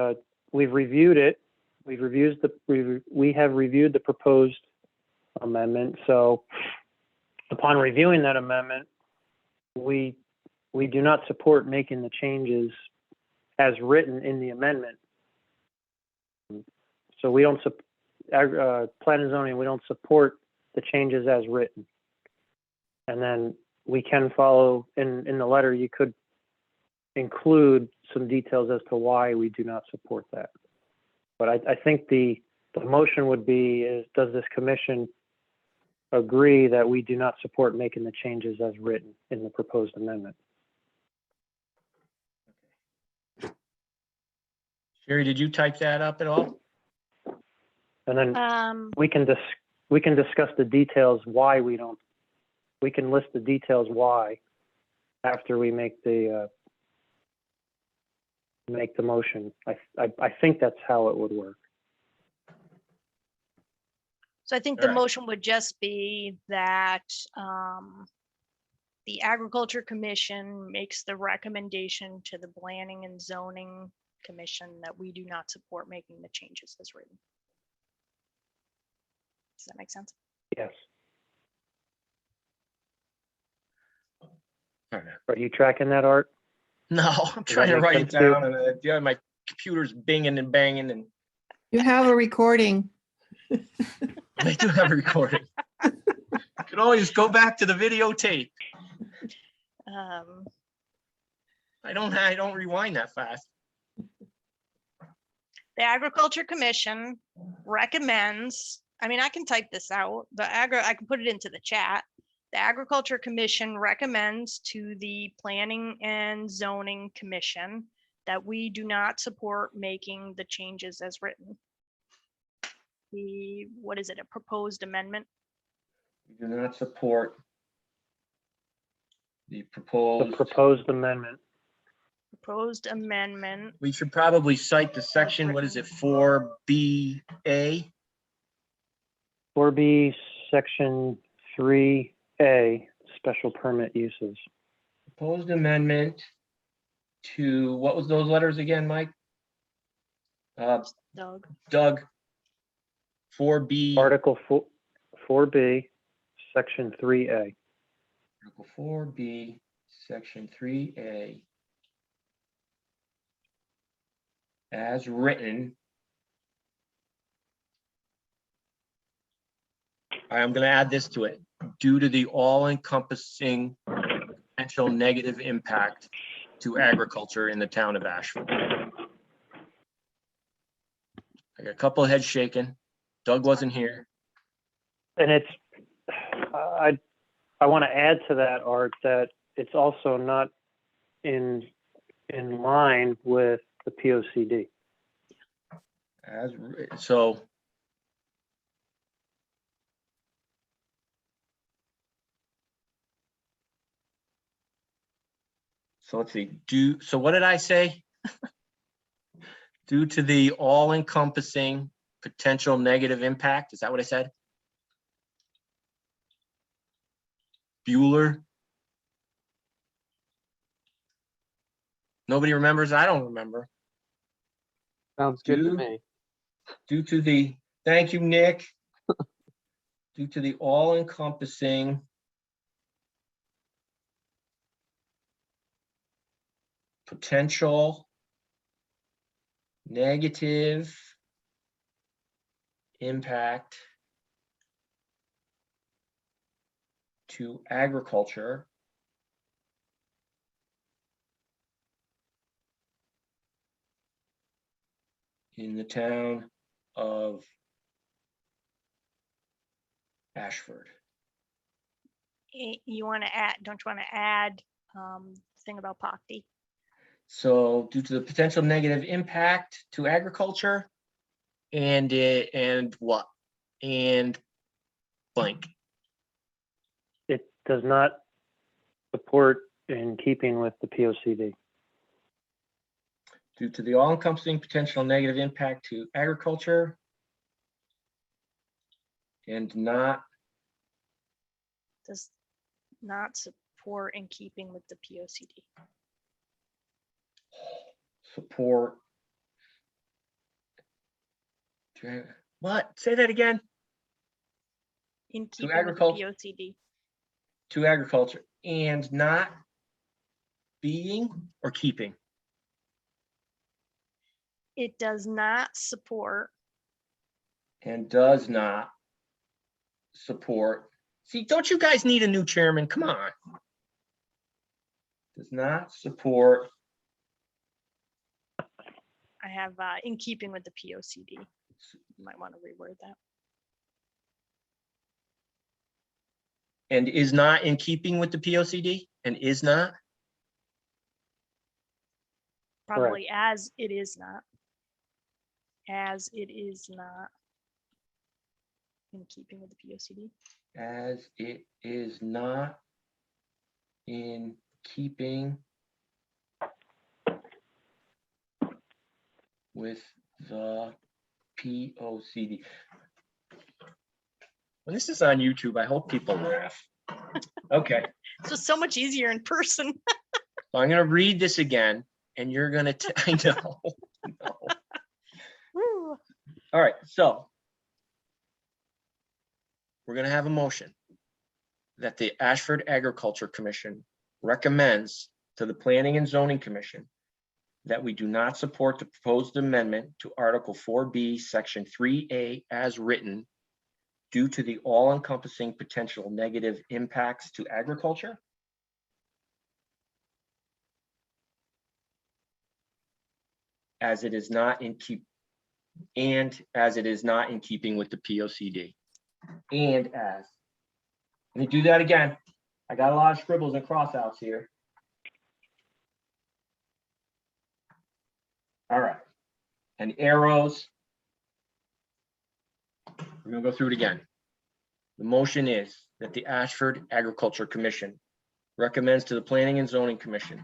reviewed it. We have reviewed the proposed amendment. So upon reviewing that amendment, we do not support making the changes as written in the amendment. So we don't plan and zoning, we don't support the changes as written. And then we can follow in the letter, you could include some details as to why we do not support that. But I think the motion would be is, does this commission agree that we do not support making the changes as written in the proposed amendment? Sherry, did you type that up at all? And then we can discuss the details why we don't. We can list the details why after we make the motion. I think that's how it would work. So I think the Alright. motion would just be that the Agriculture Commission makes the recommendation to the Planning and Zoning Commission that we do not support making the changes as written. Does that make sense? Yes. All right. Are you tracking that, Art? No, I'm trying to make write it sense too? down, and yeah, my computer's binging and banging, and You have a recording. I do have a recording. You can always go back to the videotape. I don't rewind that fast. The Agriculture Commission recommends, I mean, I can type this out, I can put it into the chat. The Agriculture Commission recommends to the Planning and Zoning Commission that we do not support making the changes as written. What is it, a proposed amendment? We do not support the The proposed. amendment. Proposed amendment. We should probably cite the section, what is it, 4BA? 4B, section 3A, special permit uses. Proposed amendment to, what was those letters again, Mike? Doug. Doug. 4B. Article 4B, section 3A. Article 4B, section 3A. as written. I'm going to add this to it. Due to the all-encompassing potential negative impact to agriculture in the town of Ashford. I got a couple of heads shaking. Doug wasn't here. And it's, I want to add to that, Art, that it's also not in line with the POCD. So let's see, so what did I say? Due to the all-encompassing potential negative impact, is that what I said? Bueller? Nobody remembers? I don't remember. Sounds good to me. Due to the, thank you, Nick. Due to the all-encompassing potential negative impact to agriculture in the town of Ashford. You want to add, don't you want to add thing about Pocty? So due to the potential negative impact to agriculture and what? And blank. It does not support in keeping with the POCD. Due to the all-encompassing potential negative impact to agriculture and Does not support in keeping with the POCD. support. What? Say that again. In keeping with the agriculture. POCD. To agriculture and not being or keeping. It does not support. And does not support. See, don't you guys need a new chairman? Come on. Does not support. I have in keeping with the POCD. You might want to reword that. And is not in keeping with the POCD? And is not? Probably as it is not. As it is not in keeping with the POCD. As it is not in keeping with the POCD. When this is on YouTube, I hope people laugh. Okay. So much easier in person. So I'm going to read this again, and you're going to, I know. No. Woo. All right, so we're going to have a motion that the Ashford Agriculture Commission recommends to the Planning and Zoning Commission that we do not support the proposed amendment to Article 4B, Section 3A as written due to the all-encompassing potential negative impacts to agriculture. As it is not in keeping with the POCD. And as. Let me do that again. I got a lot of scribbles and crossouts here. All right. And arrows. We're going to go through it again. The motion is that the Ashford Agriculture Commission recommends to the Planning and Zoning Commission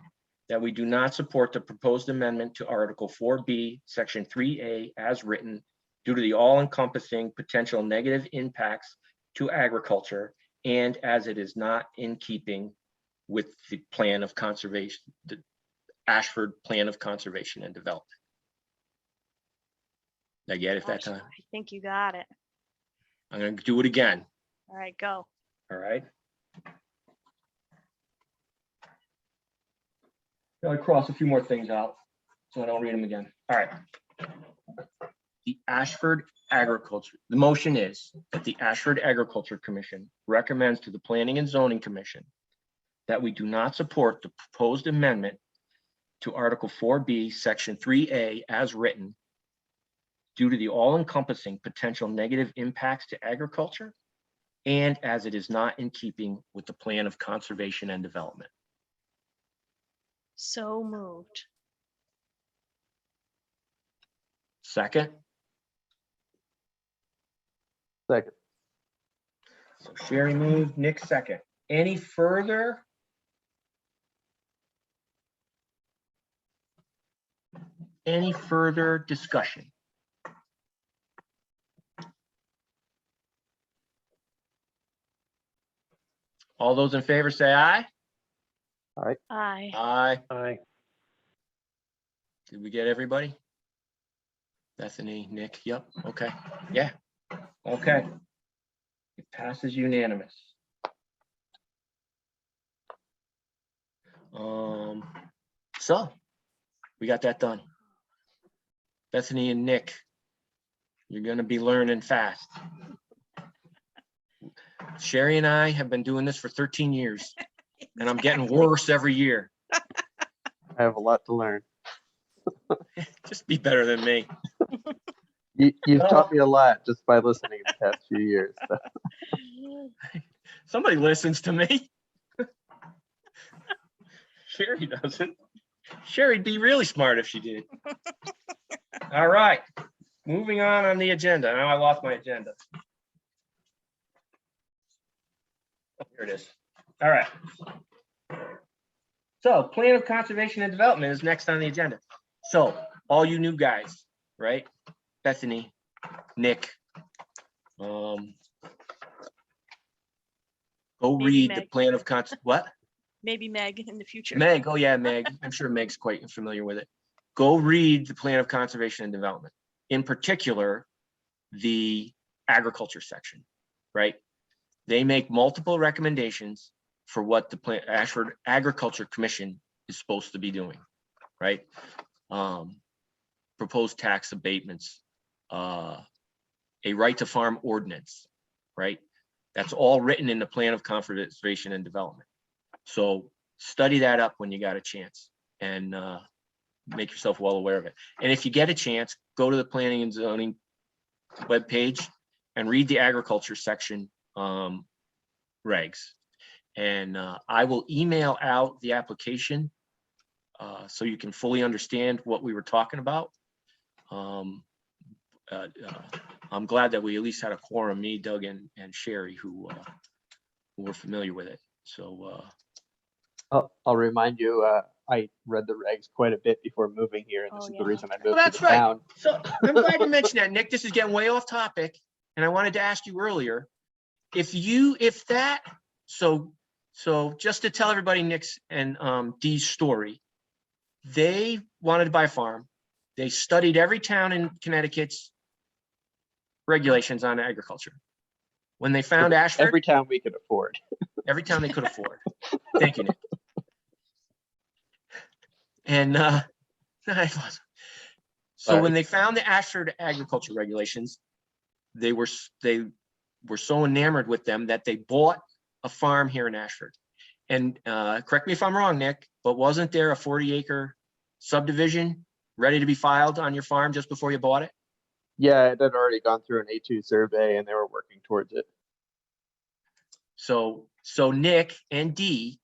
that we do not support the proposed amendment to Article 4B, Section 3A as written due to the all-encompassing potential negative impacts to agriculture and as it is not in keeping with the plan of conservation, the Ashford Plan of Conservation and Development. Did I get it that time? I think you got it. I'm going to do it again. All right, go. All right. Gotta cross a few more things out. so I don't read them again. All right. The Ashford Agriculture, the motion is that the Ashford Agriculture Commission recommends to the Planning and Zoning Commission that we do not support the proposed amendment to Article 4B, Section 3A as written due to the all-encompassing potential negative impacts to agriculture and as it is not in keeping with the plan of conservation and development. So moved. Second, Second. so Sherry moved, Nick second. Any further? Any further discussion? All those in favor say aye. Aye. Aye. Aye. Did we get everybody? Bethany, Nick, yep, okay, yeah, okay. It passes unanimous. So we got that done. Bethany and Nick, you're gonna be learning fast. Sherry and I have been doing this for 13 years and I'm getting worse every year. I have a lot to learn. Just be better than me. You've taught me a lot just by listening the past few years. So. Somebody listens to me. Sherry doesn't. Sherry'd be really smart if she did. All right, moving on the agenda. Now I lost my agenda. Oh, here it is. All right. So plan of conservation and development is next on the agenda. So all you new guys, right? Bethany, Nick, go Maybe read the Meg. plan of what? Maybe Meg in the future. Meg, oh yeah, Meg. I'm sure Meg's quite familiar with it. Go read the plan of conservation and development. In particular, the agriculture section, right? They make multiple recommendations for what the Ashford Agriculture Commission is supposed to be doing, right? Proposed tax abatements, a right to farm ordinance, right? That's all written in the plan of conservation and development. So study that up when you got a chance and make yourself well aware of it. And if you get a chance, go to the planning and zoning webpage and read the agriculture section regs. And I will email out the application so you can fully understand what we were talking about. I'm glad that we at least had a quorum, me, Doug, and Sherry, who were familiar with it. So I'll remind you, I read the regs quite a bit before moving here, and this Oh, is yeah. the reason I well, moved to that's the right. town. So I'm glad you mentioned that, Nick. This is getting way off topic, and I wanted to ask you earlier so just to tell everybody Nick's and Dee's story. They wanted to buy a farm. They studied every town in Connecticut's regulations on agriculture. When they found Ashford, Every town we could afford. every town they could afford. Thank you, Nick. And so when they found the Ashford agriculture regulations, they were so enamored with them that they bought a farm here in Ashford. And correct me if I'm wrong, Nick, but wasn't there a 40-acre subdivision ready to be filed on your farm just before you bought it? Yeah, it had already gone through an A2 survey and they were working towards it. So Nick and Dee,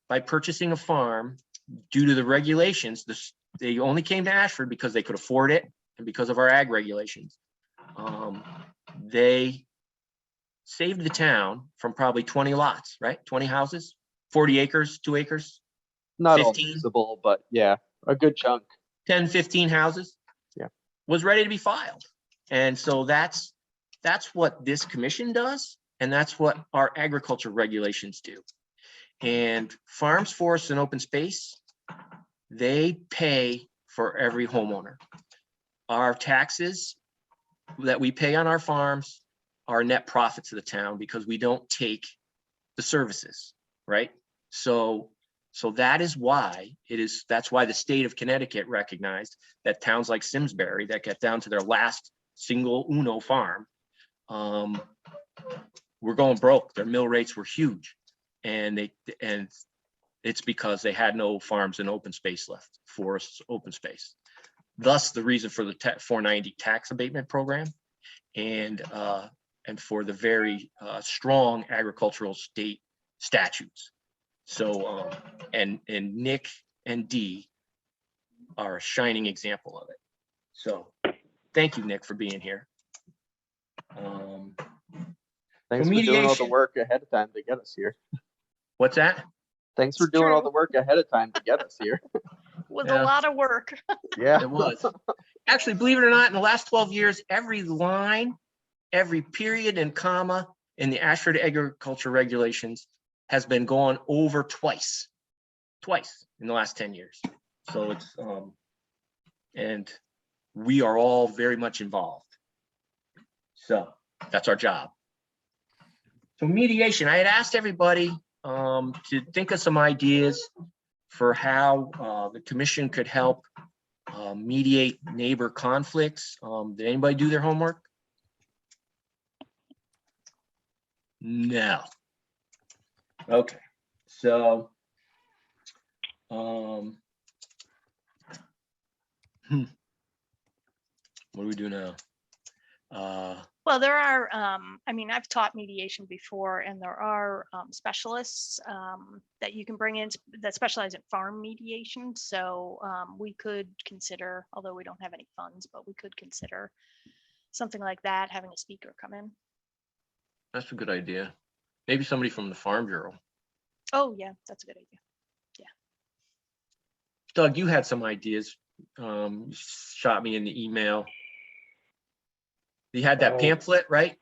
by purchasing a farm, due to the regulations, they only came to Ashford because they could afford it and because of our ag regulations. They saved the town from probably 20 lots, right? 20 houses, 40 acres, 2 acres, Not all 15? visible, but yeah, a good chunk. 10, 15 houses. Yeah. Was ready to be filed. And so that's what this commission does. And that's what our agriculture regulations do. And farms, forests, and open space, they pay for every homeowner. Our taxes that we pay on our farms are net profits of the town because we don't take the services, right? So So that is why that's why the state of Connecticut recognized that towns like Simsbury that get down to their last single Uno farm, were going broke. Their mill rates were huge. And it's because they had no farms and open space left, forests, open space. Thus the reason for the 490 tax abatement program and for the very strong agricultural state statutes. So, and Nick and Dee are a shining example of it. So thank you, Nick, for being here. Thanks for doing all the work ahead of time to get us here. What's that? Thanks for doing all the work ahead of time to get us here. With Yeah. a lot of work. Yeah. It was. Actually, believe it or not, in the last 12 years, every line, every period and comma in the Ashford agriculture regulations has been gone over twice in the last 10 years. So it's, and we are all very much involved. So that's our job. So mediation, I had asked everybody to think of some ideas for how the commission could help mediate neighbor conflicts. Did anybody do their homework? No. Okay, so what do we do now? Well, there are, I mean, I've taught mediation before, and there are specialists that you can bring in that specialize in farm mediation. So we could consider, although we don't have any funds, but we could consider something like that, having a speaker come in. That's a good idea. Maybe somebody from the Farm Bureau. Oh, yeah, that's a good idea. Doug, you had some ideas. You shot me in the email. You had that pamphlet, right?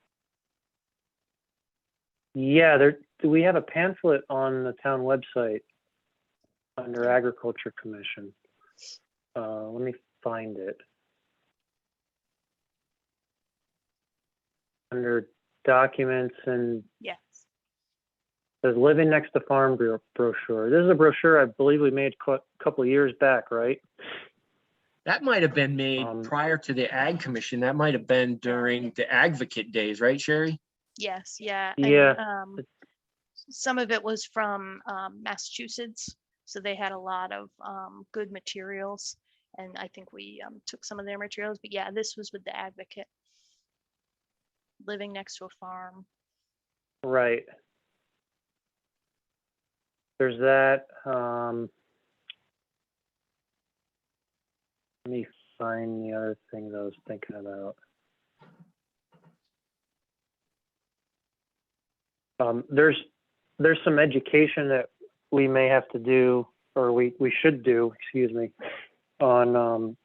Yeah, we have a pamphlet on the town website under Agriculture Commission. Let me find it. Under documents and Yes. there's Living Next to Farm brochure. This is a brochure I believe we made a couple of years back, right? That might have been made prior to the Ag Commission. That might have been during the Advocate days, right, Sherry? Yes, yeah. Yeah. And, some of it was from Massachusetts, so they had a lot of good materials, and I think we took some of their materials. But yeah, this was with the Advocate, living next to a farm. Right. There's that. Let me find the other thing that I was thinking about. There's some education that we may have to do, or we should do, excuse me, on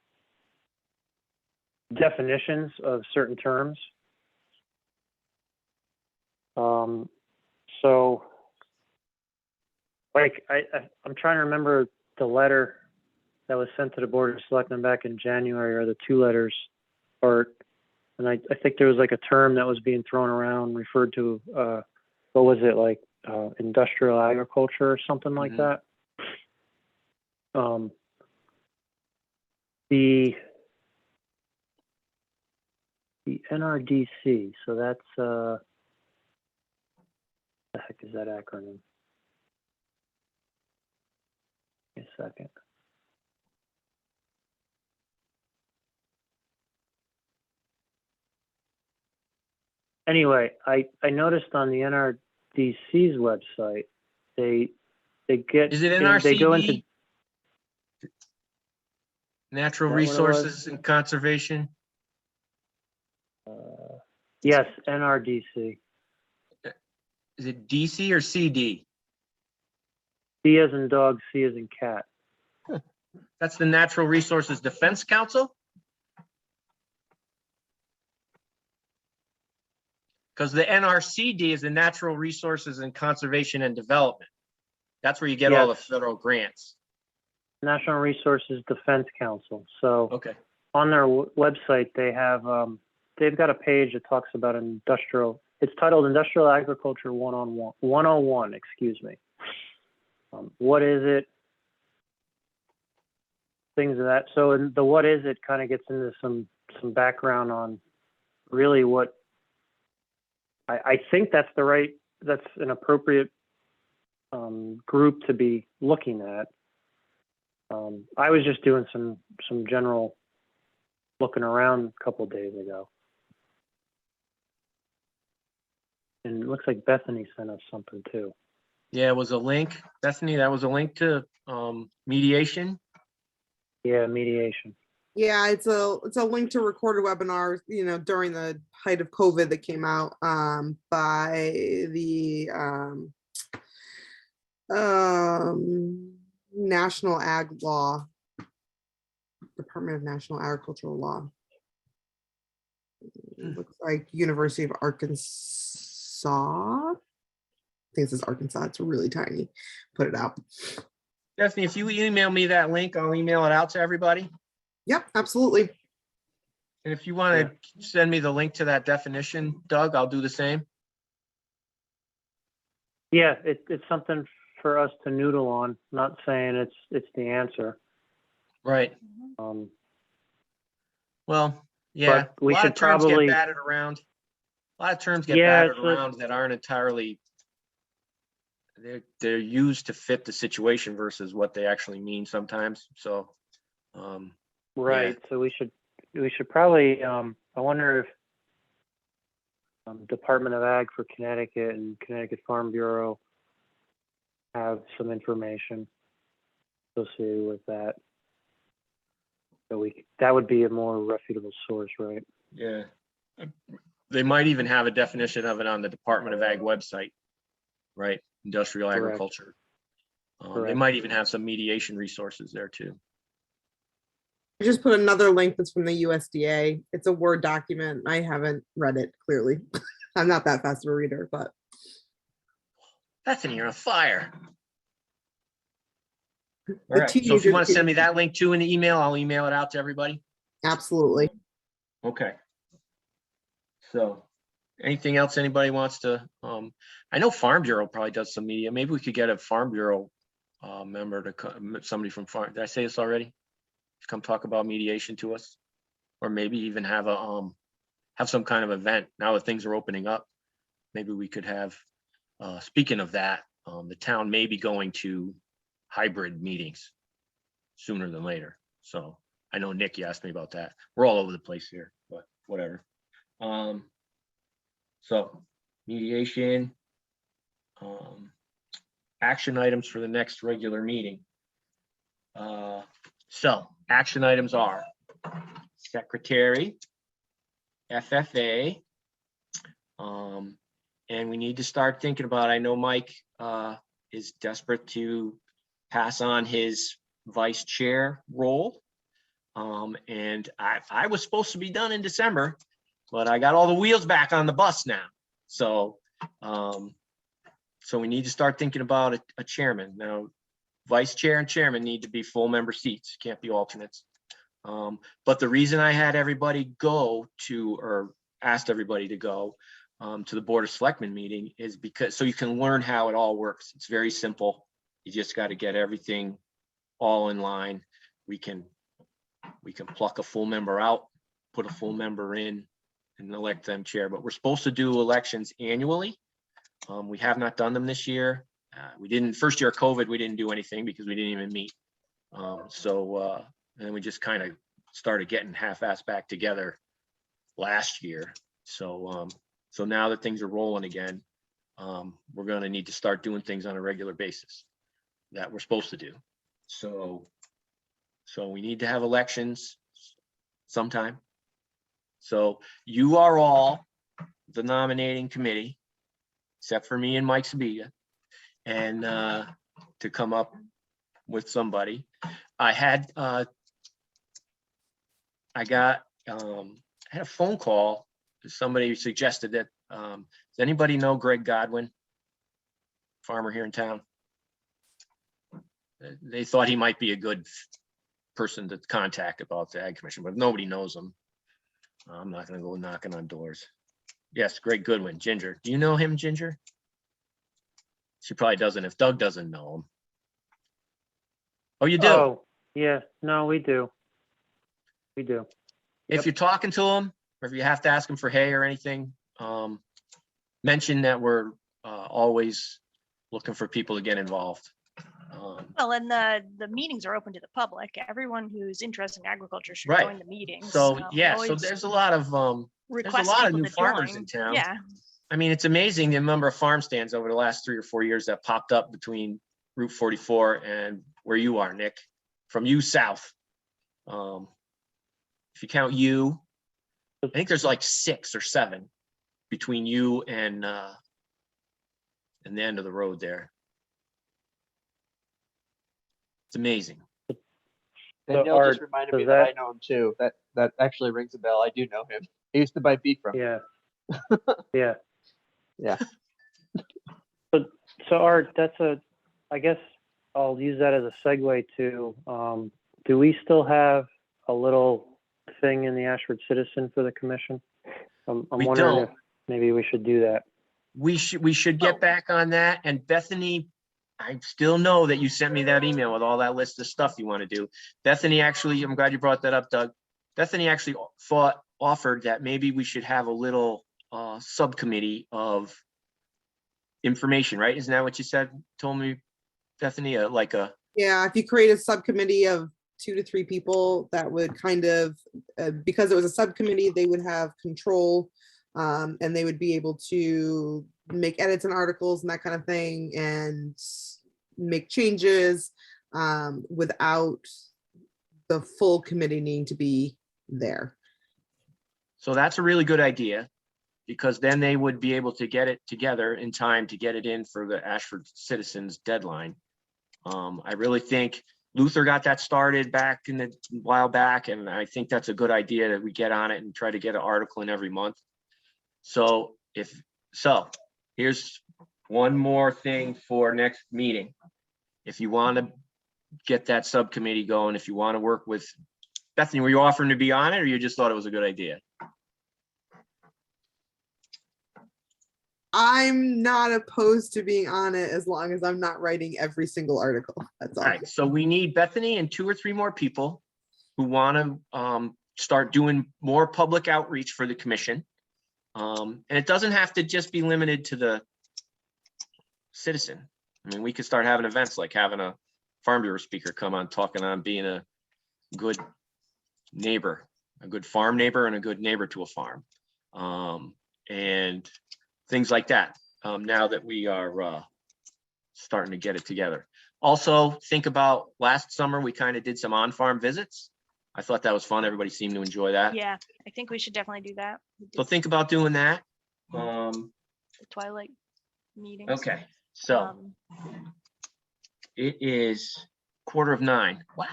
definitions of certain terms. So, like, I'm trying to remember the letter that was sent to the Board of Selectmen back in January, or the two letters, and I think there was like a term that was being thrown around, referred to, what was it, like industrial agriculture or something like that. The NRDC, so that's the heck is that acronym? Give me a second. Anyway, I noticed on the NRDC's website, they get, Is it they go into NRCD? Natural Is that what it was? Resources and Conservation? yes, NRDC. Is it DC or CD? D as in dog, C as in cat. That's the Natural Resources Defense Council? Because the NRCD is the Natural Resources and Conservation and Development. That's where you get all the federal grants. National Resources Defense Council. So Okay. on their website, they have, they've got a page that talks about industrial, it's titled Industrial Agriculture 101, excuse me. What is it? Things of that. So in the what is it kind of gets into some background on really what I think that's an appropriate group to be looking at. I was just doing some general looking around a couple of days ago. And it looks like Bethany sent us something too. Yeah, it was a link, Bethany, that was a link to mediation. Yeah, mediation. Yeah, it's a link to recorded webinars, during the height of COVID that came out by the National Ag Law, Department of National Agricultural Law. It looks like University of Arkansas. I think this is Arkansas. It's really tiny. Put it out. Bethany, if you email me that link, I'll email it out to everybody. Yep, absolutely. And if you want to send me the link to that definition, Doug, I'll do the same. Yeah, it's something for us to noodle on. Not saying it's the answer. Right. Well, yeah, But we a lot should of terms probably- get batted around. A lot of terms get Yeah, batted around that aren't entirely, they're used to fit the situation versus what they actually mean sometimes. So, Right. So we should probably, I wonder if Department of Ag for Connecticut and Connecticut Farm Bureau have some information associated with that. So that would be a more reputable source, right? yeah. They might even have a definition of it on the Department of Ag website, right? Industrial Correct. agriculture. They Correct. might even have some mediation resources there too. I just put another link that's from the USDA. It's a Word document. I haven't read it clearly. I'm not that fast of a reader, but Bethany, you're on fire. All the right, so if you teenager want to kid- send me that link too in the email, I'll email it out to everybody. absolutely. Okay. So, anything else anybody wants to, I know Farm Bureau probably does some media. Maybe we could get a Farm Bureau member to come, somebody from Farm, did I say this already? To come talk about mediation to us, or maybe even have have some kind of event now that things are opening up. Maybe we could have, speaking of that, the town may be going to hybrid meetings sooner than later. So I know Nick, you asked me about that. We're all over the place here, but whatever. So mediation, action items for the next regular meeting. So action items are secretary, FFA, and we need to start thinking about, I know Mike is desperate to pass on his vice chair role. And I was supposed to be done in December, but I got all the wheels back on the bus now. So, so we need to start thinking about a chairman. Now, vice chair and chairman need to be full member seats, can't be alternates. But the reason I had everybody go to, or asked everybody to go to the Board of Selectmen meeting is because, so you can learn how it all works. It's very simple. You just got to get everything all in line. We can pluck a full member out, put a full member in, and elect them chair. But we're supposed to do elections annually. We have not done them this year. We didn't, first year of COVID, we didn't do anything because we didn't even meet. And then we just kind of started getting half-assed back together last year. So, so now that things are rolling again, we're going to need to start doing things on a regular basis that we're supposed to do. So we need to have elections sometime. So you are all the nominating committee, except for me and Mike Sabiga, and to come up with somebody. I had a phone call. Somebody suggested that, does anybody know Greg Godwin, farmer here in town? They thought he might be a good person to contact about the Ag Commission, but nobody knows him. I'm not gonna go knocking on doors. Yes, Greg Goodwin, Ginger. Do you know him, Ginger? She probably doesn't if Doug doesn't know him. Oh, you do? Oh, yeah, no, we do. We do. If you're talking to them, or if you have to ask them for hay or anything, mention that we're always looking for people to get involved. Well, and the meetings are open to the public. Everyone who's interested in agriculture should Right. join the meetings. So, We yeah, so always there's a lot of request new people to farmers join. in town. Yeah, I mean, it's amazing the number of farm stands over the last 3 or 4 years that popped up between Route 44 and where you are, Nick, from you south. If you count you, I think there's like 6 or 7 between you and the end of the road there. It's amazing. And Neil Art, just reminded me does that I that- know him too. That actually rings a bell. I do know him. I used to buy beef from him. Yeah. Yeah. Yeah. So Art, I guess I'll use that as a segue to, do we still have a little thing in the Ashford Citizen for the commission? I'm We wondering don't. if maybe we should do that. We should get back on that. And Bethany, I still know that you sent me that email with all that list of stuff you want to do. Bethany actually, I'm glad you brought that up, Doug. Bethany actually offered that maybe we should have a little subcommittee of information, right? Isn't that what you said? Told me, Bethany, Yeah, if you create a subcommittee of 2 to 3 people, that would kind of, because it was a subcommittee, they would have control, and they would be able to make edits and articles and that kind of thing, and make changes without the full committee needing to be there. so that's a really good idea, because then they would be able to get it together in time to get it in for the Ashford Citizens deadline. I really think Luther got that started back in a while back, and I think that's a good idea that we get on it and try to get an article in every month. So here's one more thing for next meeting. If you want to get that subcommittee going, if you want to work with Bethany, were you offering to be on it, or you just thought it was a good idea? I'm not opposed to being on it as long as I'm not writing every single article. That's all. All right, so we need Bethany and 2 or 3 more people who want to start doing more public outreach for the commission. And it doesn't have to just be limited to the citizen. I mean, we could start having events like having a Farm Bureau speaker come on talking on being a good neighbor, a good farm neighbor, and a good neighbor to a farm. And things like that, now that we are starting to get it together. Also, think about last summer, we kind of did some on-farm visits. I thought that was fun. Everybody seemed to enjoy that. yeah, I think we should definitely do that. We So did think about doing that. the Twilight meetings. Okay, so Um, it is 8:45. Wow,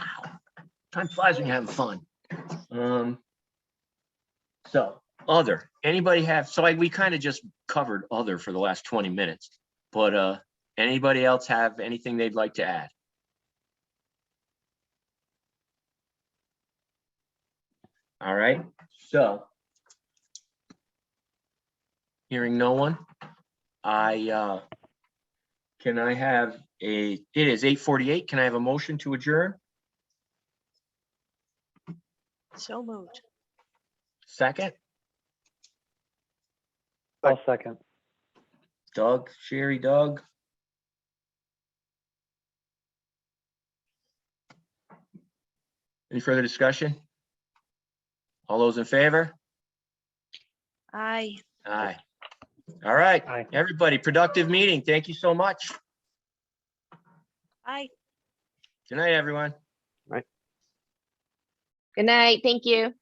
time flies when you're having fun. So anybody have, we kind of just covered other for the last 20 minutes, but anybody else have anything they'd like to add? All right, so hearing no one, can I have it is 8:48. Can I have a motion to adjourn? So moved. Second, I'll second. Doug, Sherry, Doug. Any further discussion? All those in favor? Aye. Aye. All right, Aye. everybody, productive meeting. Thank you so much. Aye. Good night, everyone. Good night. Thank you.